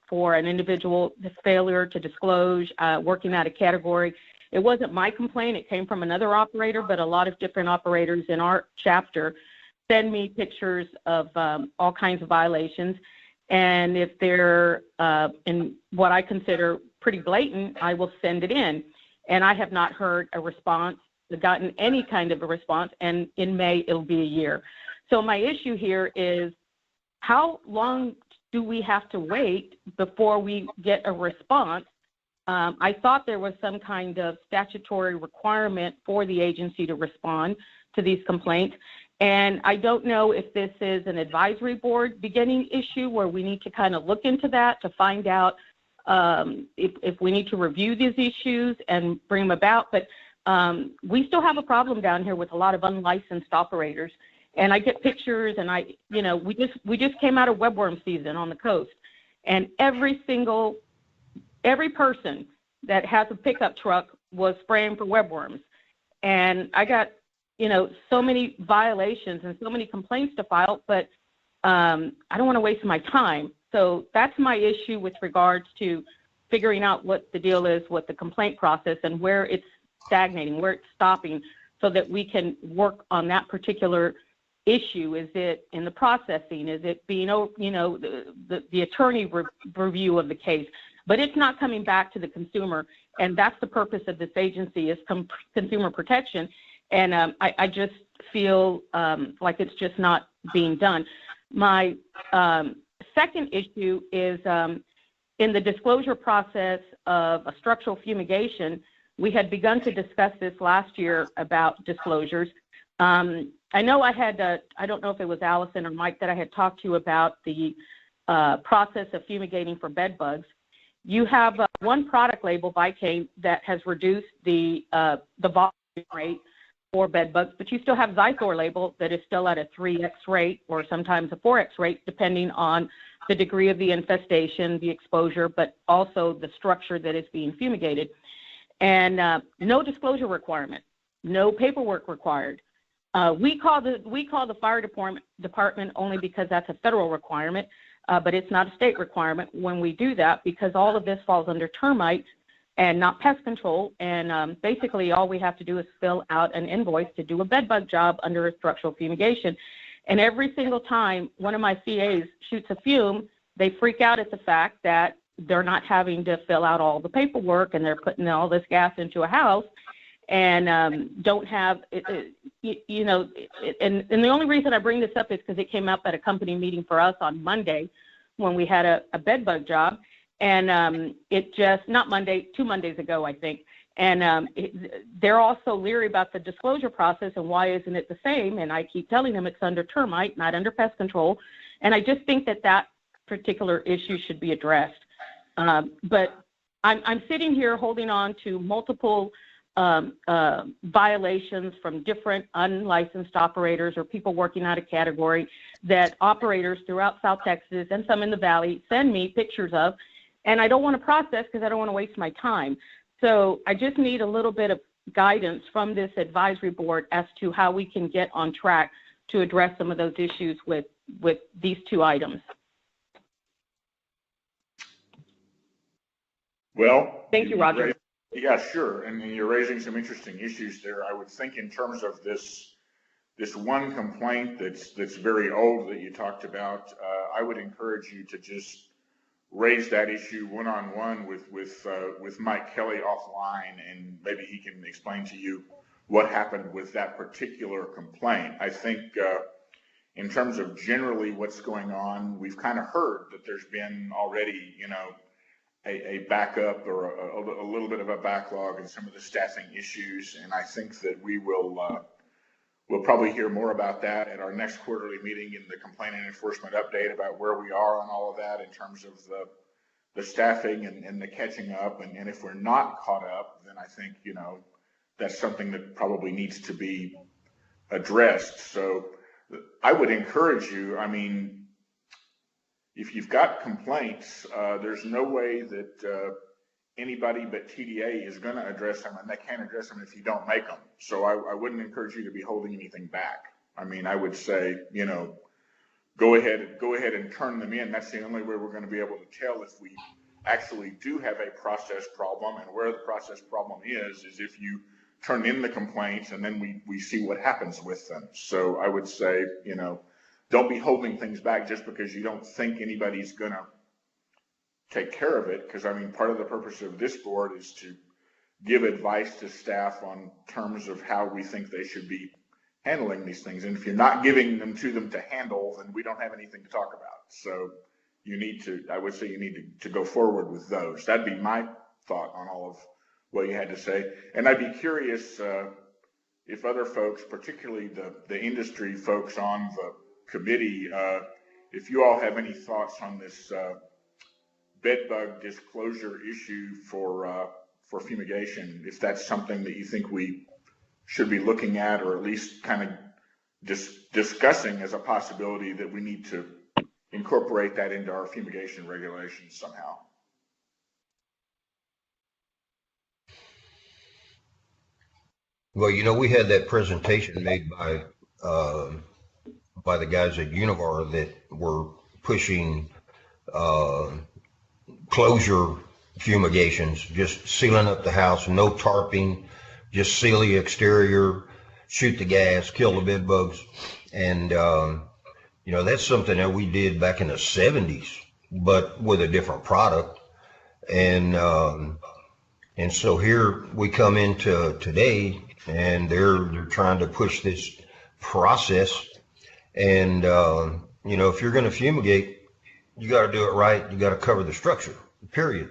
for an individual failure to disclose, working out a category. It wasn't my complaint. It came from another operator, but a lot of different operators in our chapter send me pictures of all kinds of violations. And if they're in what I consider pretty blatant, I will send it in. And I have not heard a response, gotten any kind of a response, and in May it'll be a year. So my issue here is, how long do we have to wait before we get a response? I thought there was some kind of statutory requirement for the agency to respond to these complaints. And I don't know if this is an advisory board beginning issue where we need to kind of look into that to find out if we need to review these issues and bring them about. But we still have a problem down here with a lot of unlicensed operators. And I get pictures, and we just came out of webworm season on the coast, and every person that has a pickup truck was spraying for webworms. And I got, so many violations and so many complaints to file, but I don't want to waste my time. So that's my issue with regards to figuring out what the deal is with the complaint process and where it's stagnating, where it's stopping, so that we can work on that particular issue. Is it in the processing? Is it being, the attorney review of the case? But it's not coming back to the consumer, and that's the purpose of this agency, is consumer protection. And I just feel like it's just not being done. My second issue is in the disclosure process of a structural fumigation. We had begun to discuss this last year about disclosures. I know I had, I don't know if it was Allison or Mike that I had talked to about the process of fumigating for bed bugs. You have one product label, Vicane, that has reduced the volume rate for bed bugs, but you still have Zythor label that is still at a 3x rate or sometimes a 4x rate, depending on the degree of the infestation, the exposure, but also the structure that is being fumigated. And no disclosure requirement, no paperwork required. We call the fire department only because that's a federal requirement. but it's not a state requirement when we do that because all of this falls under termites and not pest control. And basically all we have to do is fill out an invoice to do a bed bug job under a structural fumigation. And every single time one of my CAs shoots a fume, they freak out at the fact that they're not having to fill out all the paperwork and they're putting all this gas into a house and don't have, and the only reason I bring this up is because it came up at a company meeting for us on Monday when we had a bed bug job. And it just, not Monday, 2 Mondays ago, I think. And they're also leery about the disclosure process and why isn't it the same? And I keep telling them it's under termite, not under pest control. And I just think that that particular issue should be addressed. But I'm sitting here holding on to multiple violations from different unlicensed operators or people working out of category that operators throughout South Texas and some in the Valley send me pictures of. And I don't want to process because I don't want to waste my time. So I just need a little bit of guidance from this advisory board as to how we can get on track to address some of those issues with these two items. Well, thank you, Roger. Yeah, sure. And you're raising some interesting issues there. I would think in terms of this one complaint that's very old that you talked about, I would encourage you to just raise that issue one-on-one with Mike Kelly offline, and maybe he can explain to you what happened with that particular complaint. I think in terms of generally what's going on, we've kind of heard that there's been already, a backup or a little bit of a backlog in some of the staffing issues, and I think that we'll probably hear more about that at our next quarterly meeting in the complaint and enforcement update about where we are on all of that in terms of the staffing and the catching up. And if we're not caught up, then I think, that's something that probably needs to be addressed. So I would encourage you, if you've got complaints, there's no way that anybody but TDA is going to address them, and they can't address them if you don't make them. So I wouldn't encourage you to be holding anything back. I would say, go ahead and turn them in. That's the only way we're going to be able to tell if we actually do have a process problem, and where the process problem is if you turn in the complaints and then we see what happens with them. So I would say, don't be holding things back just because you don't think anybody's going to take care of it, because part of the purpose of this board is to give advice to staff on terms of how we think they should be handling these things. And if you're not giving them to them to handle, then we don't have anything to talk about. So I would say you need to go forward with those. That'd be my thought on all of what you had to say. And I'd be curious if other folks, particularly the industry folks on the committee, if you all have any thoughts on this bed bug disclosure issue for fumigation, if that's something that you think we should be looking at, or at least kind of discussing as a possibility that we need to incorporate that into our fumigation regulations somehow. Well, we had that presentation made by the guys at Univar that were pushing closure fumigations, just sealing up the house, no tarping, just seal the exterior, shoot the gas, kill the bed bugs. And, that's something that we did back in the 70s, but with a different product. And so here we come into today, and they're trying to push this process. And, if you're going to fumigate, you got to do it right. You got to cover the structure, period,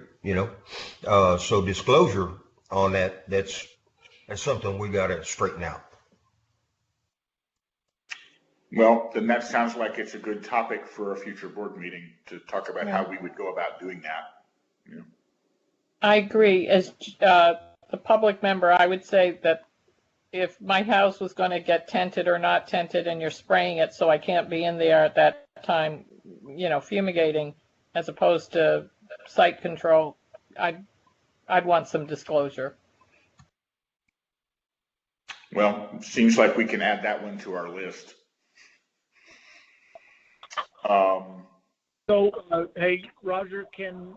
So disclosure on that's something we got to straighten out. Well, then that sounds like it's a good topic for a future board meeting to talk about how we would go about doing that. I agree. As the public member, I would say that if my house was going to get tented or not tented and you're spraying it so I can't be in there at that time, fumigating, as opposed to site control, I'd want some disclosure. Well, it seems like we can add that one to our list. So, hey, Roger, can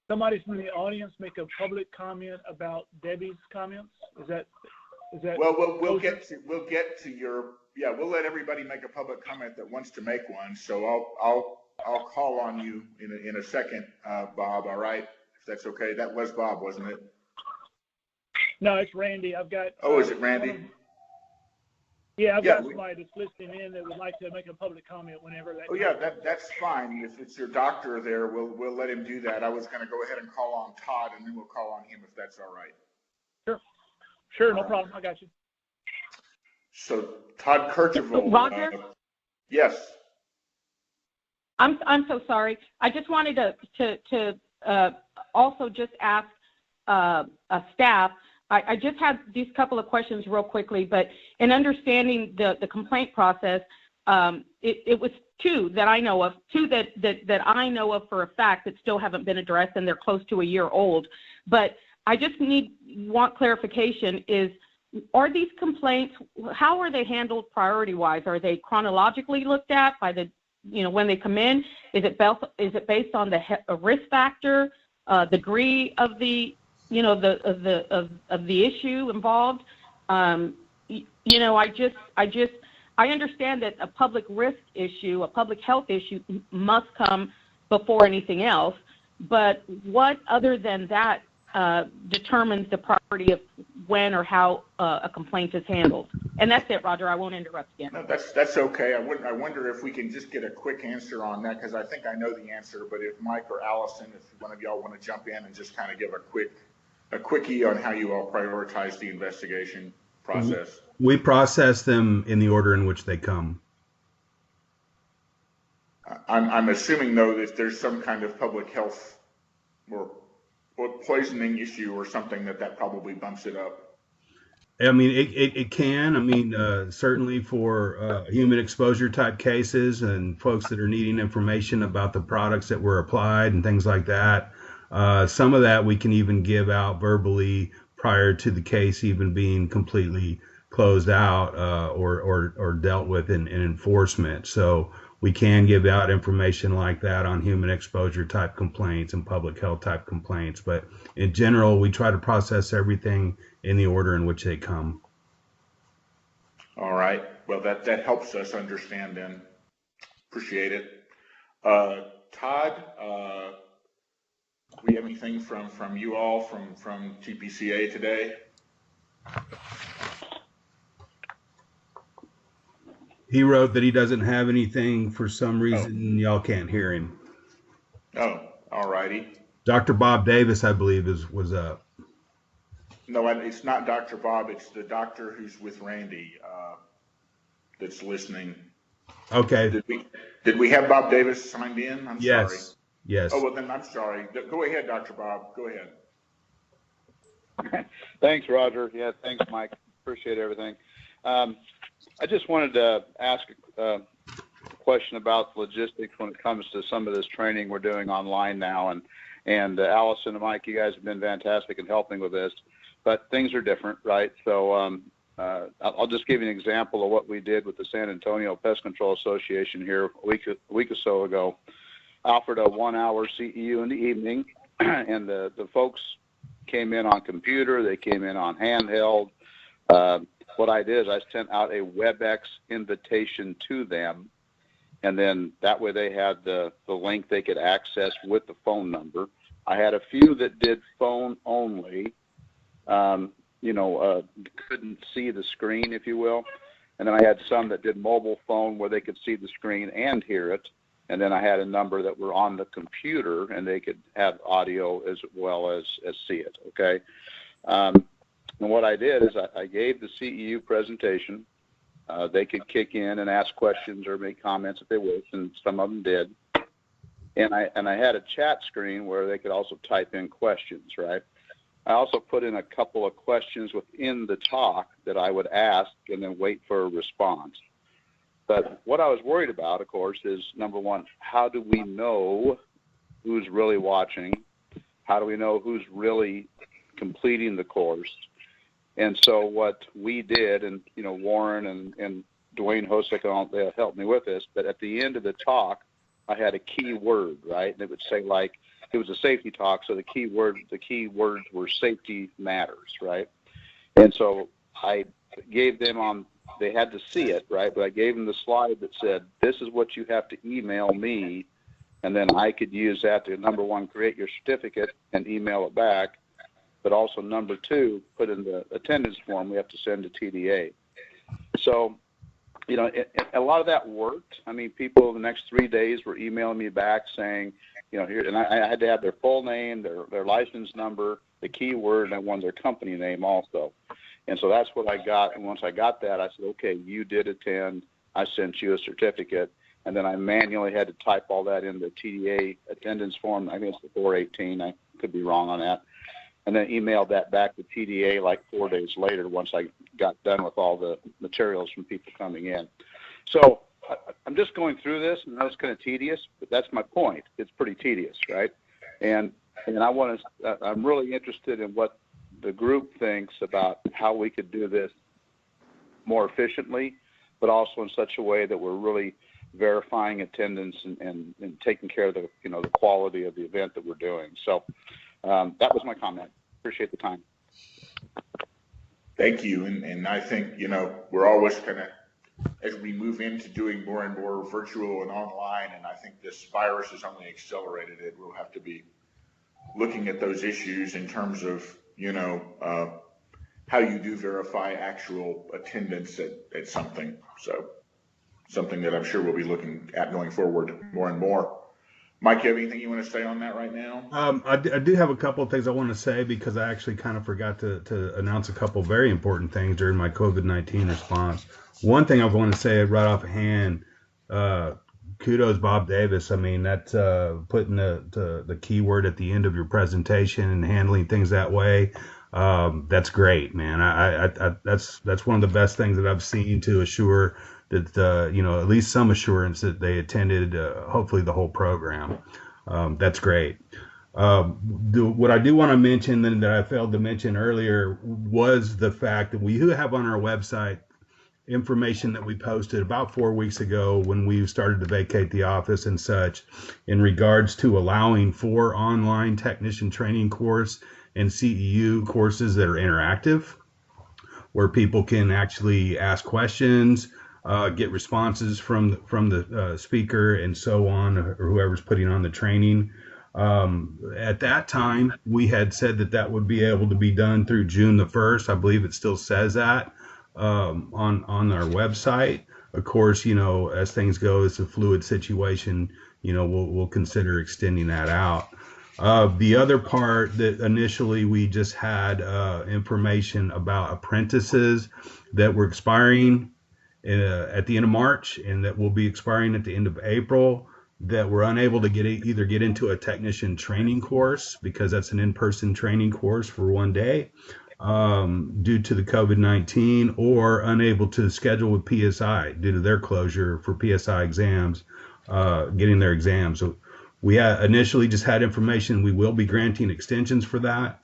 somebody from the audience make a public comment about Debbie's comments? Is that? Well, we'll get to your, yeah, we'll let everybody make a public comment that wants to make one. So I'll call on you in a second, Bob, all right? If that's okay. That was Bob, wasn't it? No, it's Randy. I've got. Oh, is it Randy? I've got somebody that's listening in that would like to make a public comment whenever that. Oh yeah, that's fine. If it's your doctor there, we'll let him do that. I was going to go ahead and call on Todd, and then we'll call on him if that's all right. Sure, no problem. I got you. So Todd Kercheval. Roger? Yes. I'm so sorry. I just wanted to also just ask staff. I just had these couple of questions real quickly, but in understanding the complaint process, it was two that I know of for a fact that still haven't been addressed, and they're close to a year old. But I just want clarification is, are these complaints, how are they handled priority-wise? Are they chronologically looked at by the, when they come in? Is it based on the risk factor, degree of the, of the issue involved? I understand that a public risk issue, a public health issue must come before anything else, but what other than that determines the priority of when or how a complaint is handled? And that's it, Roger. I won't interrupt again. No, that's okay. I wonder if we can just get a quick answer on that, because I think I know the answer, but if Mike or Allison, if one of y'all want to jump in and just kind of give a quickie on how you all prioritize the investigation process. We process them in the order in which they come. I'm assuming, though, that there's some kind of public health or poisoning issue or something that probably bumps it up. I mean, it can. I mean, certainly for human exposure type cases and folks that are needing information about the products that were applied and things like that. Some of that we can even give out verbally prior to the case even being completely closed out or dealt with in enforcement. So we can give out information like that on human exposure type complaints and public health type complaints. But in general, we try to process everything in the order in which they come. All right. Well, that helps us understand then. Appreciate it. Todd, we have anything from you all from TPCA today? He wrote that he doesn't have anything for some reason. Y'all can't hear him. Oh, all righty. Dr. Bob Davis, I believe, was up. No, it's not Dr. Bob. It's the doctor who's with Randy that's listening. Okay. Did we have Bob Davis signed in? I'm sorry. Yes. Oh, well, then I'm sorry. Go ahead, Dr. Bob. Go ahead. Thanks, Roger. Yeah, thanks, Mike. Appreciate everything. I just wanted to ask a question about logistics when it comes to some of this training we're doing online now. And Allison and Mike, you guys have been fantastic in helping with this, but things are different, right? So I'll just give you an example of what we did with the San Antonio Pest Control Association here a week or so ago. Offered a 1-hour CEU in the evening, and the folks came in on computer, they came in on handheld. What I did is I sent out a WebEx invitation to them, and then that way they had the link they could access with the phone number. I had a few that did phone only, couldn't see the screen, if you will. And then I had some that did mobile phone where they could see the screen and hear it. And then I had a number that were on the computer and they could have audio as well as see it, okay? And what I did is I gave the CEU presentation. They could kick in and ask questions or make comments if they wish, and some of them did. And I had a chat screen where they could also type in questions, right? I also put in a couple of questions within the talk that I would ask and then wait for a response. But what I was worried about, of course, is number one, how do we know who's really watching? How do we know who's really completing the course? And so what we did, and Warren and Dwayne Hosick and all, they helped me with this, but at the end of the talk, I had a key word, right? And it would say like, it was a safety talk, so the key words were safety matters, right? And so I gave them they had to see it, right? But I gave them the slide that said, this is what you have to email me, and then I could use that to, number one, create your certificate and email it back, but also number two, put in the attendance form we have to send to TDA. So, you know, a lot of that worked. I mean, people the next 3 days were emailing me back saying, you know, here, and I had to have their full name, their license number, the keyword, and I wanted their company name also. And so that's what I got. And once I got that, I said, okay, you did attend. I sent you a certificate. And then I manually had to type all that in the TDA attendance form. I think it's the 418. I could be wrong on that. And then emailed that back to TDA like 4 days later once I got done with all the materials from people coming in. So I'm just going through this, and that's kind of tedious, but that's my point. It's pretty tedious, right? And I'm really interested in what the group thinks about how we could do this more efficiently, but also in such a way that we're really verifying attendance and taking care of the, you know, the quality of the event that we're doing. So that was my comment. Appreciate the time. Thank you. And I think, you know, we're always kind of, as we move into doing more and more virtual and online, and I think this virus has only accelerated it, we'll have to be looking at those issues in terms of, you know, how you do verify actual attendance at something. So something that I'm sure we'll be looking at going forward more and more. Mike, you have anything you want to say on that right now? I do have a couple of things I want to say because I actually kind of forgot to announce a couple very important things during my COVID-19 response. One thing I want to say right off hand, kudos Bob Davis. I mean, that's putting the keyword at the end of your presentation and handling things that way. That's great, man. That's one of the best things that I've seen to assure that, you know, at least some assurance that they attended, hopefully the whole program. That's great. What I do want to mention then that I failed to mention earlier was the fact that we do have on our website information that we posted about 4 weeks ago when we started to vacate the office and such in regards to allowing for online technician training course and CEU courses that are interactive, where people can actually ask questions, get responses from the speaker and so on, or whoever's putting on the training. At that time, we had said that would be able to be done through June the 1st. I believe it still says that on our website. Of course, you know, as things go, it's a fluid situation. You know, we'll consider extending that out. The other part that initially we just had information about apprentices that were expiring at the end of March and that will be expiring at the end of April that were unable to either get into a technician training course because that's an in-person training course for 1 day due to the COVID-19, or unable to schedule with PSI due to their closure for PSI exams, getting their exams. So we initially just had information. We will be granting extensions for that.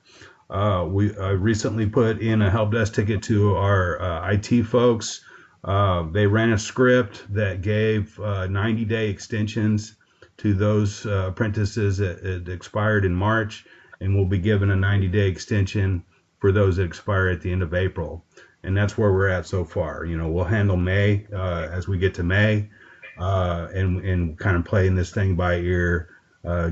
We recently put in a help desk ticket to our IT folks. They ran a script that gave 90-day extensions to those apprentices that expired in March, and we'll be given a 90-day extension for those that expire at the end of April. And that's where we're at so far. You know, we'll handle May as we get to May, and kind of playing this thing by ear,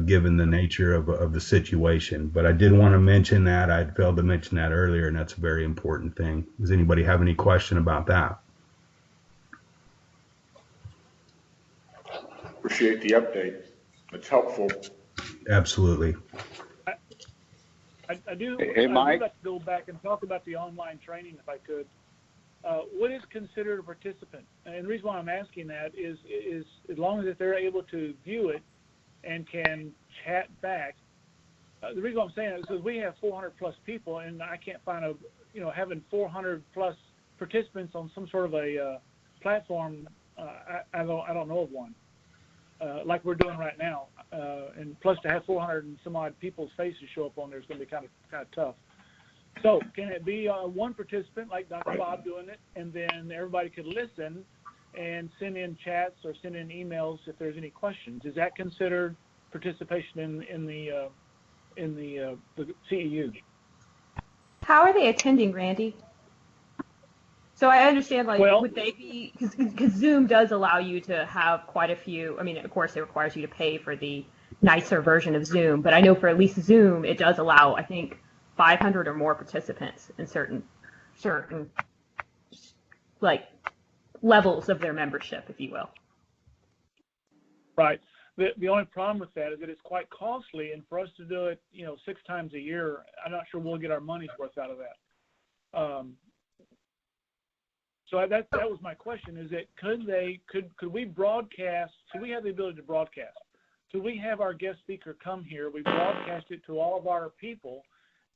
given the nature of the situation. But I did want to mention that. I failed to mention that earlier, and that's a very important thing. Does anybody have any question about that? Appreciate the update. It's helpful. Absolutely. I do. Hey, Mike. I'd like to go back and talk about the online training, if I could. What is considered a participant? And the reason why I'm asking that is as long as they're able to view it and can chat back. The reason why I'm saying that is because we have 400 plus people, and I can't find having 400 plus participants on some sort of a platform. I don't know of one. Like we're doing right now, and plus to have 400 and some odd people's faces show up on there is going to be kind of tough. So can it be one participant like Dr. Bob doing it, and then everybody could listen, and send in chats or send in emails if there's any questions. Is that considered participation in the CEU? How are they attending, Randy? So I understand, like, Well, would they be, because Zoom does allow you to have quite a few, I mean, of course, it requires you to pay for the nicer version of Zoom, but I know for at least Zoom, it does allow, I think, 500 or more participants in certain, like, levels of their membership, if you will. right. The only problem with that is that it's quite costly, and for us to do it, 6 times a year, I'm not sure we'll get our money's worth out of that. So that was my question: is that could we broadcast? Could we have the ability to broadcast? Could we have our guest speaker come here? We broadcast it to all of our people,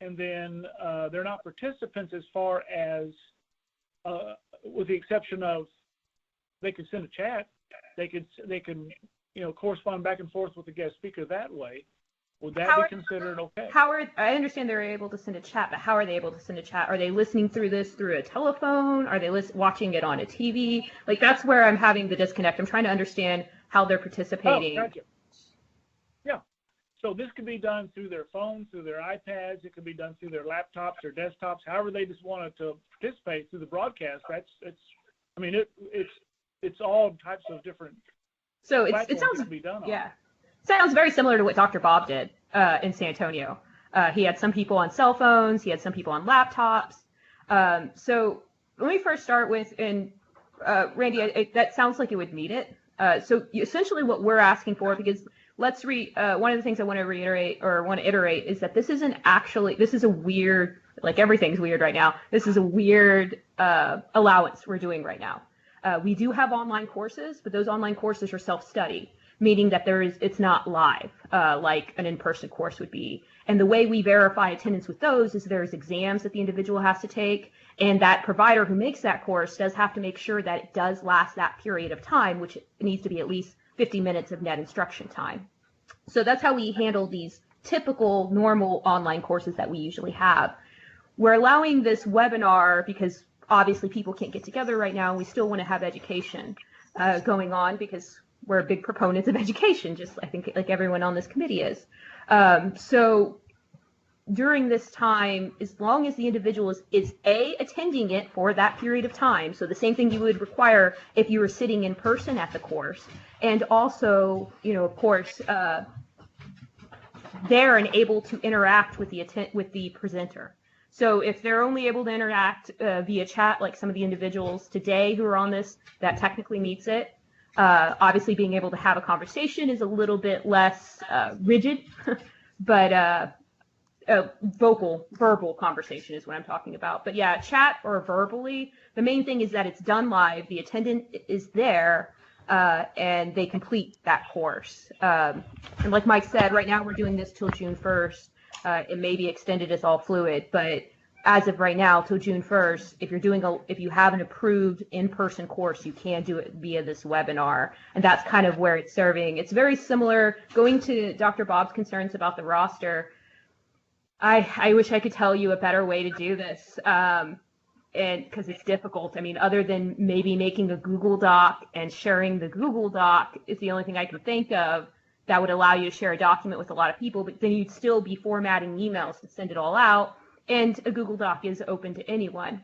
and then they're not participants as far as, with the exception of, they could send a chat. They could correspond back and forth with the guest speaker that way. Would that be considered okay? I understand they're able to send a chat, but how are they able to send a chat? Are they listening through this through a telephone? Are they watching it on a TV? Like, that's where I'm having the disconnect. I'm trying to understand how they're participating. Oh, gotcha. Yeah. So this could be done through their phones, through their iPads. It could be done through their laptops or desktops. However they just wanted to participate through the broadcast. It's all types of different. So it sounds very similar to what Dr. Bob did in San Antonio. He had some people on cell phones. He had some people on laptops. So let me first start with, and Randy, that sounds like it would meet it. So essentially what we're asking for, because let's one of the things I want to reiterate or want to iterate is that this is a weird, like everything's weird right now. This is a weird allowance we're doing right now. We do have online courses, but those online courses are self-study, meaning that it's not live, like an in-person course would be. And the way we verify attendance with those is there's exams that the individual has to take, and that provider who makes that course does have to make sure that it does last that period of time, which needs to be at least 50 minutes of net instruction time. So that's how we handle these typical, normal online courses that we usually have. We're allowing this webinar because obviously people can't get together right now. We still want to have education going on because we're big proponents of education, just I think like everyone on this committee is. So during this time, as long as the individual is attending it for that period of time, so the same thing you would require if you were sitting in person at the course, and also, of course, there and able to interact with the presenter. So if they're only able to interact via chat, like some of the individuals today who are on this, that technically meets it. Obviously, being able to have a conversation is a little bit less rigid, but verbal conversation is what I'm talking about. But yeah, chat or verbally, the main thing is that it's done live, the attendant is there, and they complete that course. And like Mike said, right now we're doing this till June 1st. It may be extended as all fluid, but as of right now, till June 1st, if you have an approved in-person course, you can do it via this webinar, and that's kind of where it's serving. It's very similar. Going to Dr. Bob's concerns about the roster, I wish I could tell you a better way to do this, and because it's difficult. I mean, other than maybe making a Google Doc and sharing the Google Doc is the only thing I can think of that would allow you to share a document with a lot of people, but then you'd still be formatting emails to send it all out, and a Google Doc is open to anyone.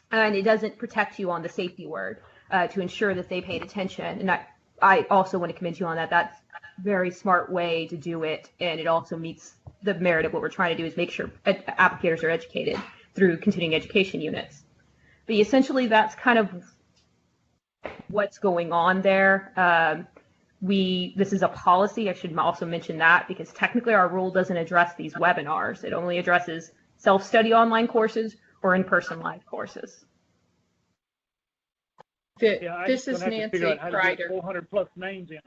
And it doesn't protect you on the safety word to ensure that they paid attention. And I also want to commend you on that. That's a very smart way to do it, and it also meets the merit of what we're trying to do is make sure applicators are educated through continuing education units. But essentially, that's kind of what's going on there. This is a policy. I should also mention that because technically our rule doesn't address these webinars. It only addresses self-study online courses or in-person live courses. This is Nancy Kreider. 400 plus names in.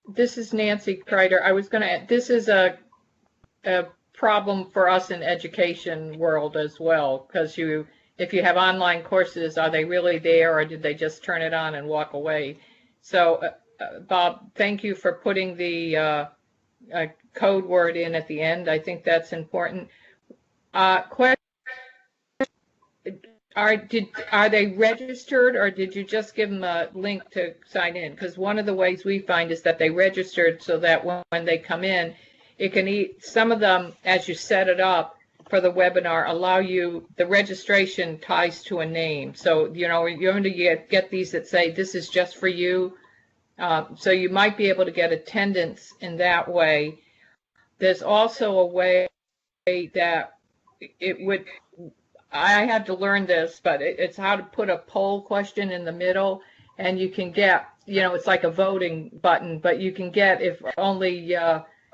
This is Nancy Kreider. This is a problem for us in education world as well, because if you have online courses, are they really there or did they just turn it on and walk away? So, Bob, thank you for putting the code word in at the end. I think that's important. Question, Are they registered, or did you just give them a link to sign in? Because one of the ways we find is that they registered so that when they come in, it can some of them, as you set it up for the webinar, allow you, the registration ties to a name. So, you know, you're going to get these that say, this is just for you. So you might be able to get attendance in that way. There's also a way that it would, I had to learn this, but it's how to put a poll question in the middle, and you can get, you know, it's like a voting button, but you can get, if only,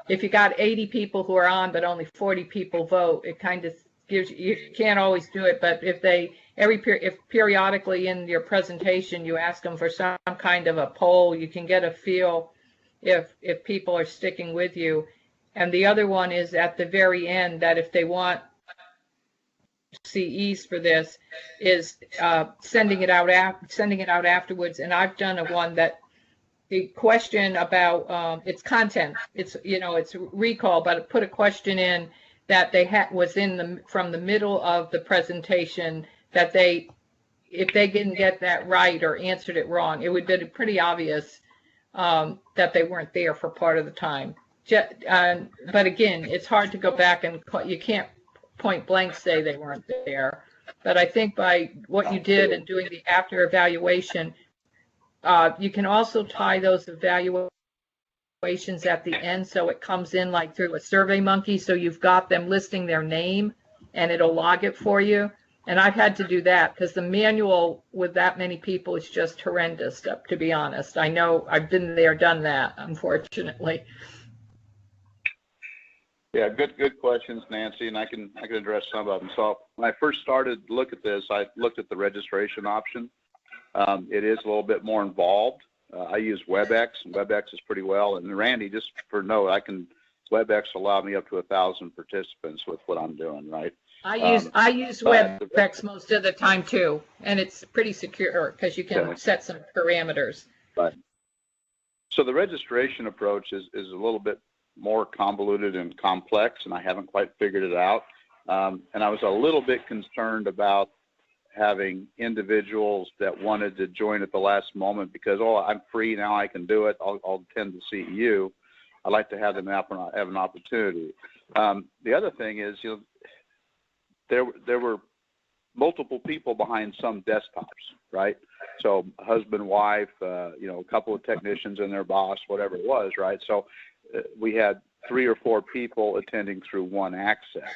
if you got 80 people who are on, but only 40 people vote, it kind of gives you can't always do it, but if if periodically in your presentation you ask them for some kind of a poll, you can get a feel if people are sticking with you. And the other one is at the very end, that if they want CEs for this, is sending it out afterwards. And I've done one that the question about its content, it's, you know, it's recall, but put a question in that they was in from the middle of the presentation, that if they didn't get that right or answered it wrong, it would be pretty obvious that they weren't there for part of the time. But again, it's hard to go back and you can't point blank say they weren't there. But I think by what you did and doing the after evaluation, you can also tie those evaluations at the end, so it comes in like through a Survey Monkey, so you've got them listing their name and it'll log it for you. And I've had to do that because the manual with that many people is just horrendous, to be honest. I know, I've been there, done that, unfortunately. Yeah, good questions, Nancy, and I can address some of them. So when I first started to look at this, I looked at the registration option. It is a little bit more involved. I use WebEx, and WebEx is pretty well. And Randy, just for note, WebEx allow me up to 1,000 participants with what I'm doing, right? I use WebEx most of the time too, and it's pretty secure because you can set some parameters. Right. So the registration approach is a little bit more convoluted and complex, and I haven't quite figured it out. And I was a little bit concerned about having individuals that wanted to join at the last moment because, oh, I'm free now, I can do it, I'll attend the CEU. I'd like to have them have an opportunity. The other thing is, you know, there were multiple people behind some desktops, right? So husband, wife, you know, a couple of technicians and their boss, whatever it was, right? So we had 3 or 4 people attending through one access.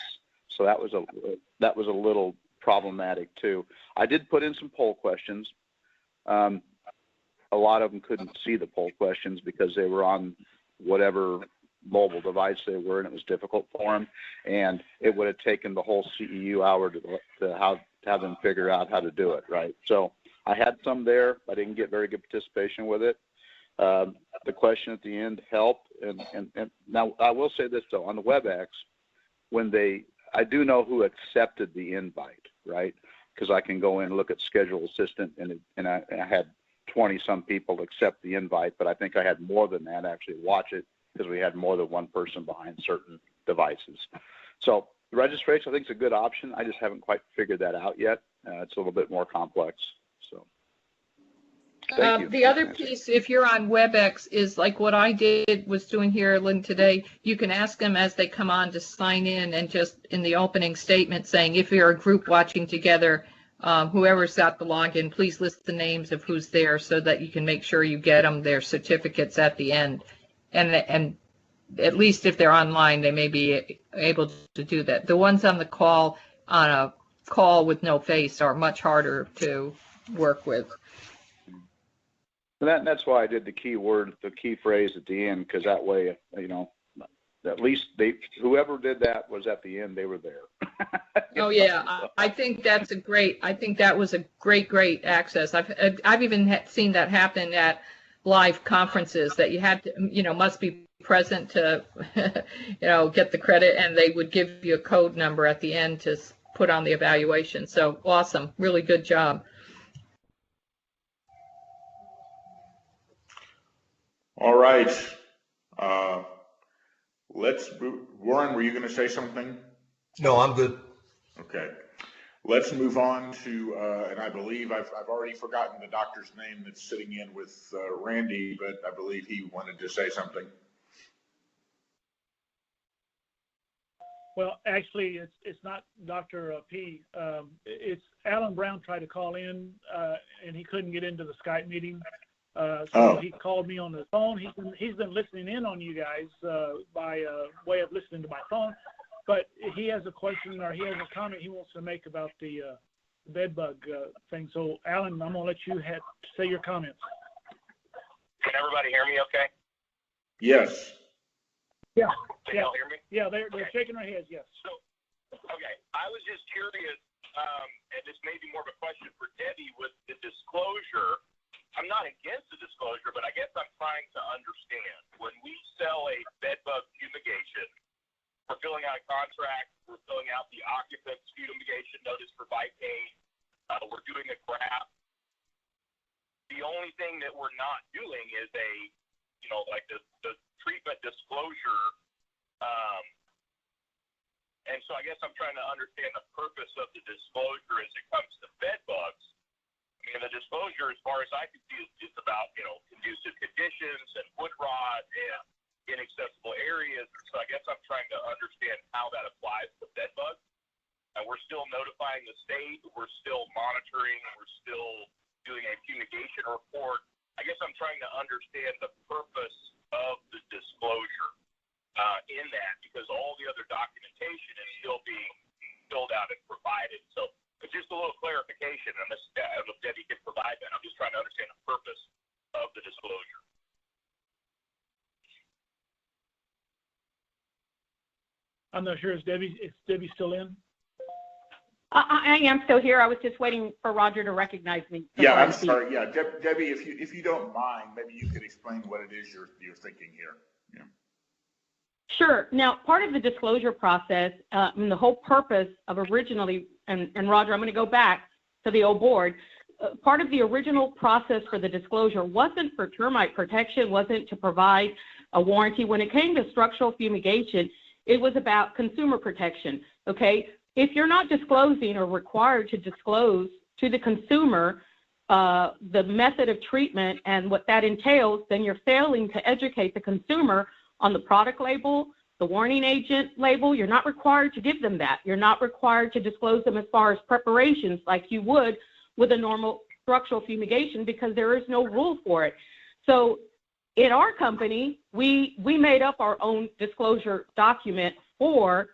So that was a little problematic too. I did put in some poll questions. A lot of them couldn't see the poll questions because they were on whatever mobile device they were, and it was difficult for them. And it would have taken the whole CEU hour to have them figure out how to do it, right? So I had some there. I didn't get very good participation with it. The question at the end helped. And now I will say this though, on the WebEx, I do know who accepted the invite, right? Because I can go in and look at schedule assistant, and I had 20 some people accept the invite, but I think I had more than that actually watch it because we had more than one person behind certain devices. So the registration I think is a good option. I just haven't quite figured that out yet. It's a little bit more complex. So. The other piece, if you're on WebEx, is like what I was doing here, Lynn, today. You can ask them as they come on to sign in, and just in the opening statement saying, if you're a group watching together, whoever's got the login, please list the names of who's there so that you can make sure you get them their certificates at the end. And at least if they're online, they may be able to do that. The ones on a call with no face are much harder to work with. That's why I did the key phrase at the end, because that way, you know, at least whoever did that was at the end, they were there. Oh yeah, I think that was a great access. I've even seen that happen at live conferences, that you had to, you know, must be present to, you know, get the credit, and they would give you a code number at the end to put on the evaluation. So awesome, really good job. All right. Warren, were you going to say something? No, I'm good. Okay. Let's move on to, and I believe I've already forgotten the doctor's name that's sitting in with Randy, but I believe he wanted to say something. Well, actually, it's not Dr. P. It's Alan Brown tried to call in, and he couldn't get into the Skype meeting. So he called me on the phone. He's been listening in on you guys by way of listening to my phone. But he has a question or he has a comment he wants to make about the bed bug thing. So, Alan, I'm going to let you say your comments. Can everybody hear me okay? Yes. Yeah. Can y'all hear me? Yeah, they're shaking their heads, yes. So, okay, I was just curious, and this may be more of a question for Debbie with the disclosure. I'm not against the disclosure, but I guess I'm trying to understand. When we sell a bed bug fumigation, we're filling out a contract, we're filling out the occupant's fumigation notice for Vicane, we're doing a graph. The only thing that we're not doing is like the treatment disclosure. And so I guess I'm trying to understand the purpose of the disclosure as it comes to bed bugs. I mean, the disclosure, as far as I can see, is just about, conducive conditions and wood rot and inaccessible areas. So I guess I'm trying to understand how that applies to bed bugs. And we're still notifying the state. We're still monitoring. We're still doing a fumigation report. I guess I'm trying to understand the purpose of the disclosure in that, because all the other documentation is still being filled out and provided. So it's just a little clarification. I don't know if Debbie can provide that. I'm just trying to understand the purpose of the disclosure. I'm not sure. Is Debbie still in? I am still here. I was just waiting for Roger to recognize me. Yeah, I'm sorry. Yeah, Debbie, if you don't mind, maybe you could explain what it is you're thinking here. Yeah. Sure. Now, part of the disclosure process, and the whole purpose of originally, and Roger, I'm going to go back to the old board. Part of the original process for the disclosure wasn't for termite protection, wasn't to provide a warranty. When it came to structural fumigation, it was about consumer protection. Okay. If you're not disclosing or required to disclose to the consumer the method of treatment and what that entails, then you're failing to educate the consumer on the product label, the warning agent label. You're not required to give them that. You're not required to disclose them as far as preparations like you would with a normal structural fumigation, because there is no rule for it. So in our company, we made up our own disclosure document for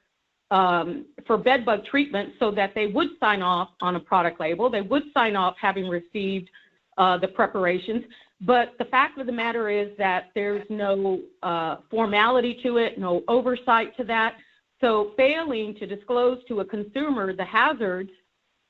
bed bug treatment, so that they would sign off on a product label. They would sign off having received the preparations. But the fact of the matter is that there's no formality to it, no oversight to that. So failing to disclose to a consumer the hazards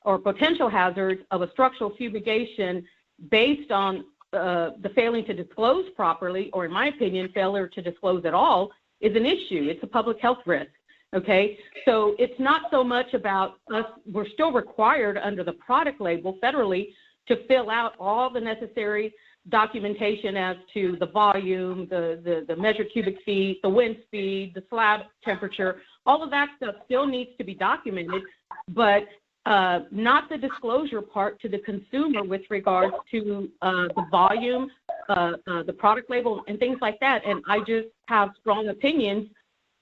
or potential hazards of a structural fumigation based on the failing to disclose properly, or in my opinion, failure to disclose at all, is an issue. It's a public health risk. Okay, so it's not so much about us. We're still required under the product label federally to fill out all the necessary documentation as to the volume, the measured cubic feet, the wind speed, the slab temperature. All of that stuff still needs to be documented, but not the disclosure part to the consumer with regards to the volume, the product label, and things like that. And I just have strong opinions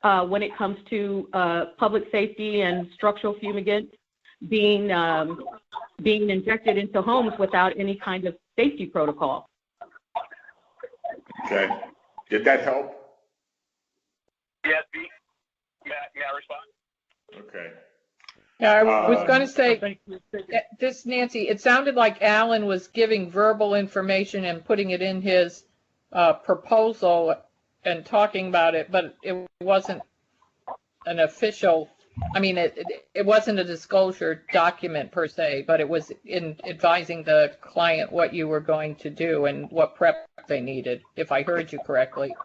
when it comes to public safety and structural fumigants being injected into homes without any kind of safety protocol. Okay. Did that help? Yes, may I respond? Okay. Yeah, I was going to say, this, Nancy, it sounded like Alan was giving verbal information and putting it in his proposal and talking about it, but it wasn't an official, I mean, it wasn't a disclosure document per se, but it was in advising the client what you were going to do and what prep they needed, if I heard you correctly.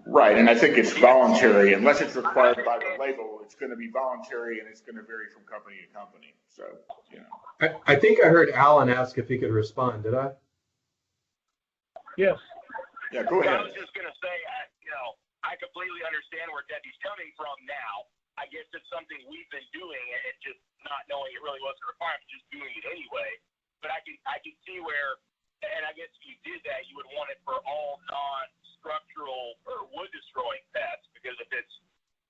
Right, and I think it's voluntary. Unless it's required by the label, it's going to be voluntary, and it's going to vary from company to company. So, I think I heard Alan ask if he could respond. Did I? Yes. Yeah, go ahead. I was just going to say, I completely understand where Debbie's coming from now. I guess it's something we've been doing and just not knowing it really wasn't a requirement, just doing it anyway. But I can see where, and I guess if you did that, you would want it for all non-structural or wood destroying pests, because if it's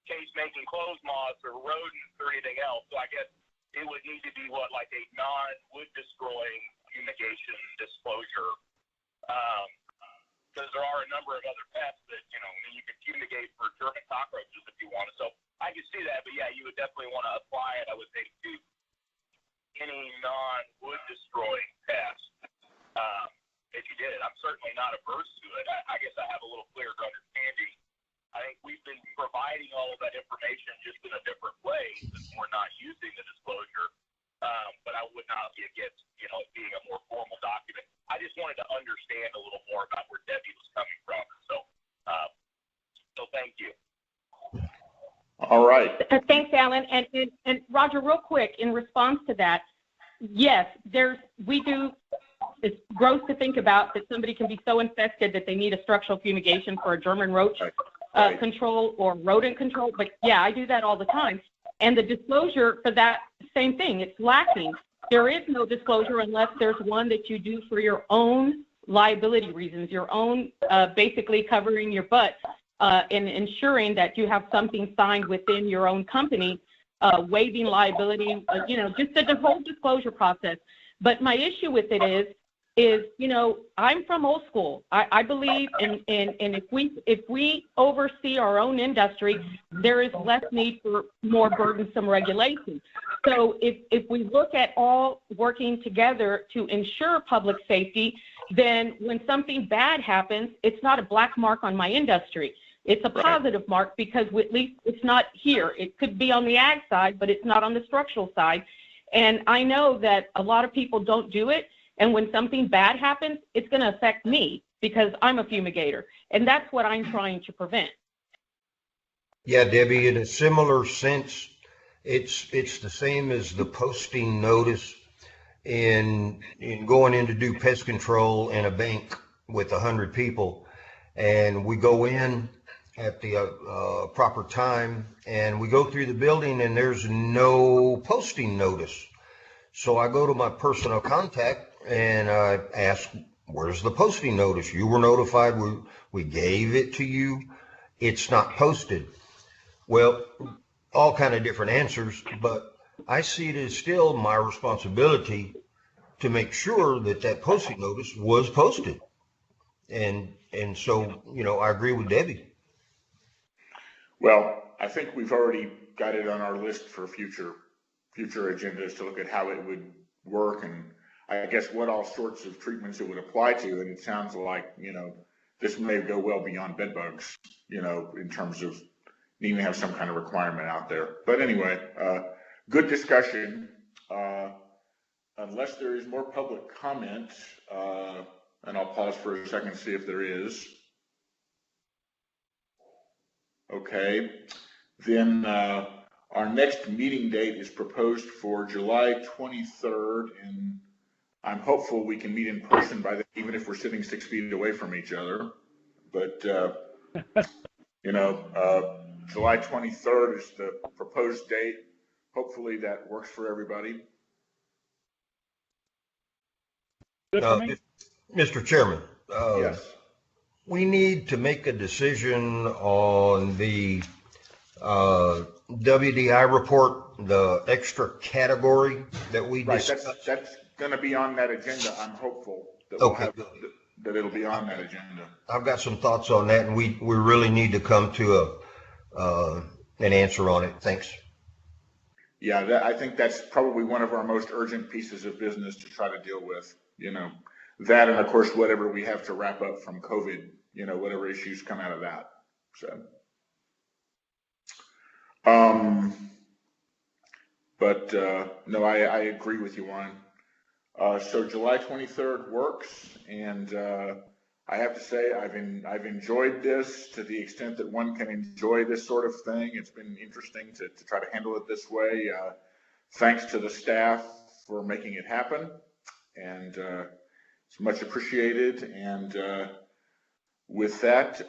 case making clothes moths or rodents or anything else, so I guess it would need to be like a non-wood destroying fumigation disclosure. Because there are a number of other pests that, you can fumigate for German cockroaches if you wanted. So I can see that, but yeah, you would definitely want to apply it, I would think, to any non-wood destroying pest. If you did, I'm certainly not averse to it. I guess I have a little clearer understanding. I think we've been providing all of that information just in a different way since we're not using the disclosure. But I would not be against, it being a more formal document. I just wanted to understand a little more about where Debbie was coming from. So thank you. All right. Thanks, Alan. And Roger, real quick, in response to that, yes, it's gross to think about that somebody can be so infested that they need a structural fumigation for a German roach control or rodent control. But yeah, I do that all the time. And the disclosure for that, same thing, it's lacking. There is no disclosure unless there's one that you do for your own liability reasons, your own basically covering your butt and ensuring that you have something signed within your own company, waiving liability, just the whole disclosure process. But my issue with it is, I'm from old school. I believe in if we oversee our own industry, there is less need for more burdensome regulations. So if we look at all working together to ensure public safety, then when something bad happens, it's not a black mark on my industry. It's a positive mark because at least it's not here. It could be on the ag side, but it's not on the structural side. And I know that a lot of people don't do it. And when something bad happens, it's going to affect me because I'm a fumigator. And that's what I'm trying to prevent. Yeah, Debbie, in a similar sense, it's the same as the posting notice in going in to do pest control in a bank with 100 people. And we go in at the proper time and we go through the building and there's no posting notice. So I go to my personal contact and I ask, where's the posting notice? You were notified, we gave it to you, it's not posted. Well, all kind of different answers, but I see it as still my responsibility to make sure that that posting notice was posted. And so, I agree with Debbie. Well, I think we've already got it on our list for future agendas to look at how it would work and I guess what all sorts of treatments it would apply to. And it sounds like, this may go well beyond bed bugs, in terms of needing to have some kind of requirement out there. But anyway, good discussion. Unless there is more public comment, and I'll pause for a second to see if there is. Okay, then our next meeting date is proposed for July 23rd, and I'm hopeful we can meet in person by then, even if we're sitting 6 feet away from each other. But, July 23rd is the proposed date. Hopefully that works for everybody. Mr. Chairman, yes. We need to make a decision on the WDI report, the extra category that we discussed. That's going to be on that agenda. I'm hopeful that that it'll be on that agenda. I've got some thoughts on that, and we really need to come to an answer on it. Thanks. Yeah, I think that's probably one of our most urgent pieces of business to try to deal with. That, and of course whatever we have to wrap up from COVID. Whatever issues come out of that. So, no, I agree with you, Warren. So July 23rd works, and I have to say I've enjoyed this to the extent that one can enjoy this sort of thing. It's been interesting to try to handle it this way. Thanks to the staff for making it happen, and it's much appreciated. And with that,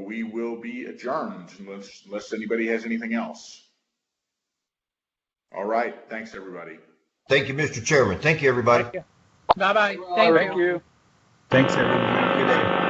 we will be adjourned unless anybody has anything else. All right. Thanks, everybody. Thank you, Mr. Chairman. Thank you, everybody. Bye-bye. Thank you. Thanks, everyone. Have a good day.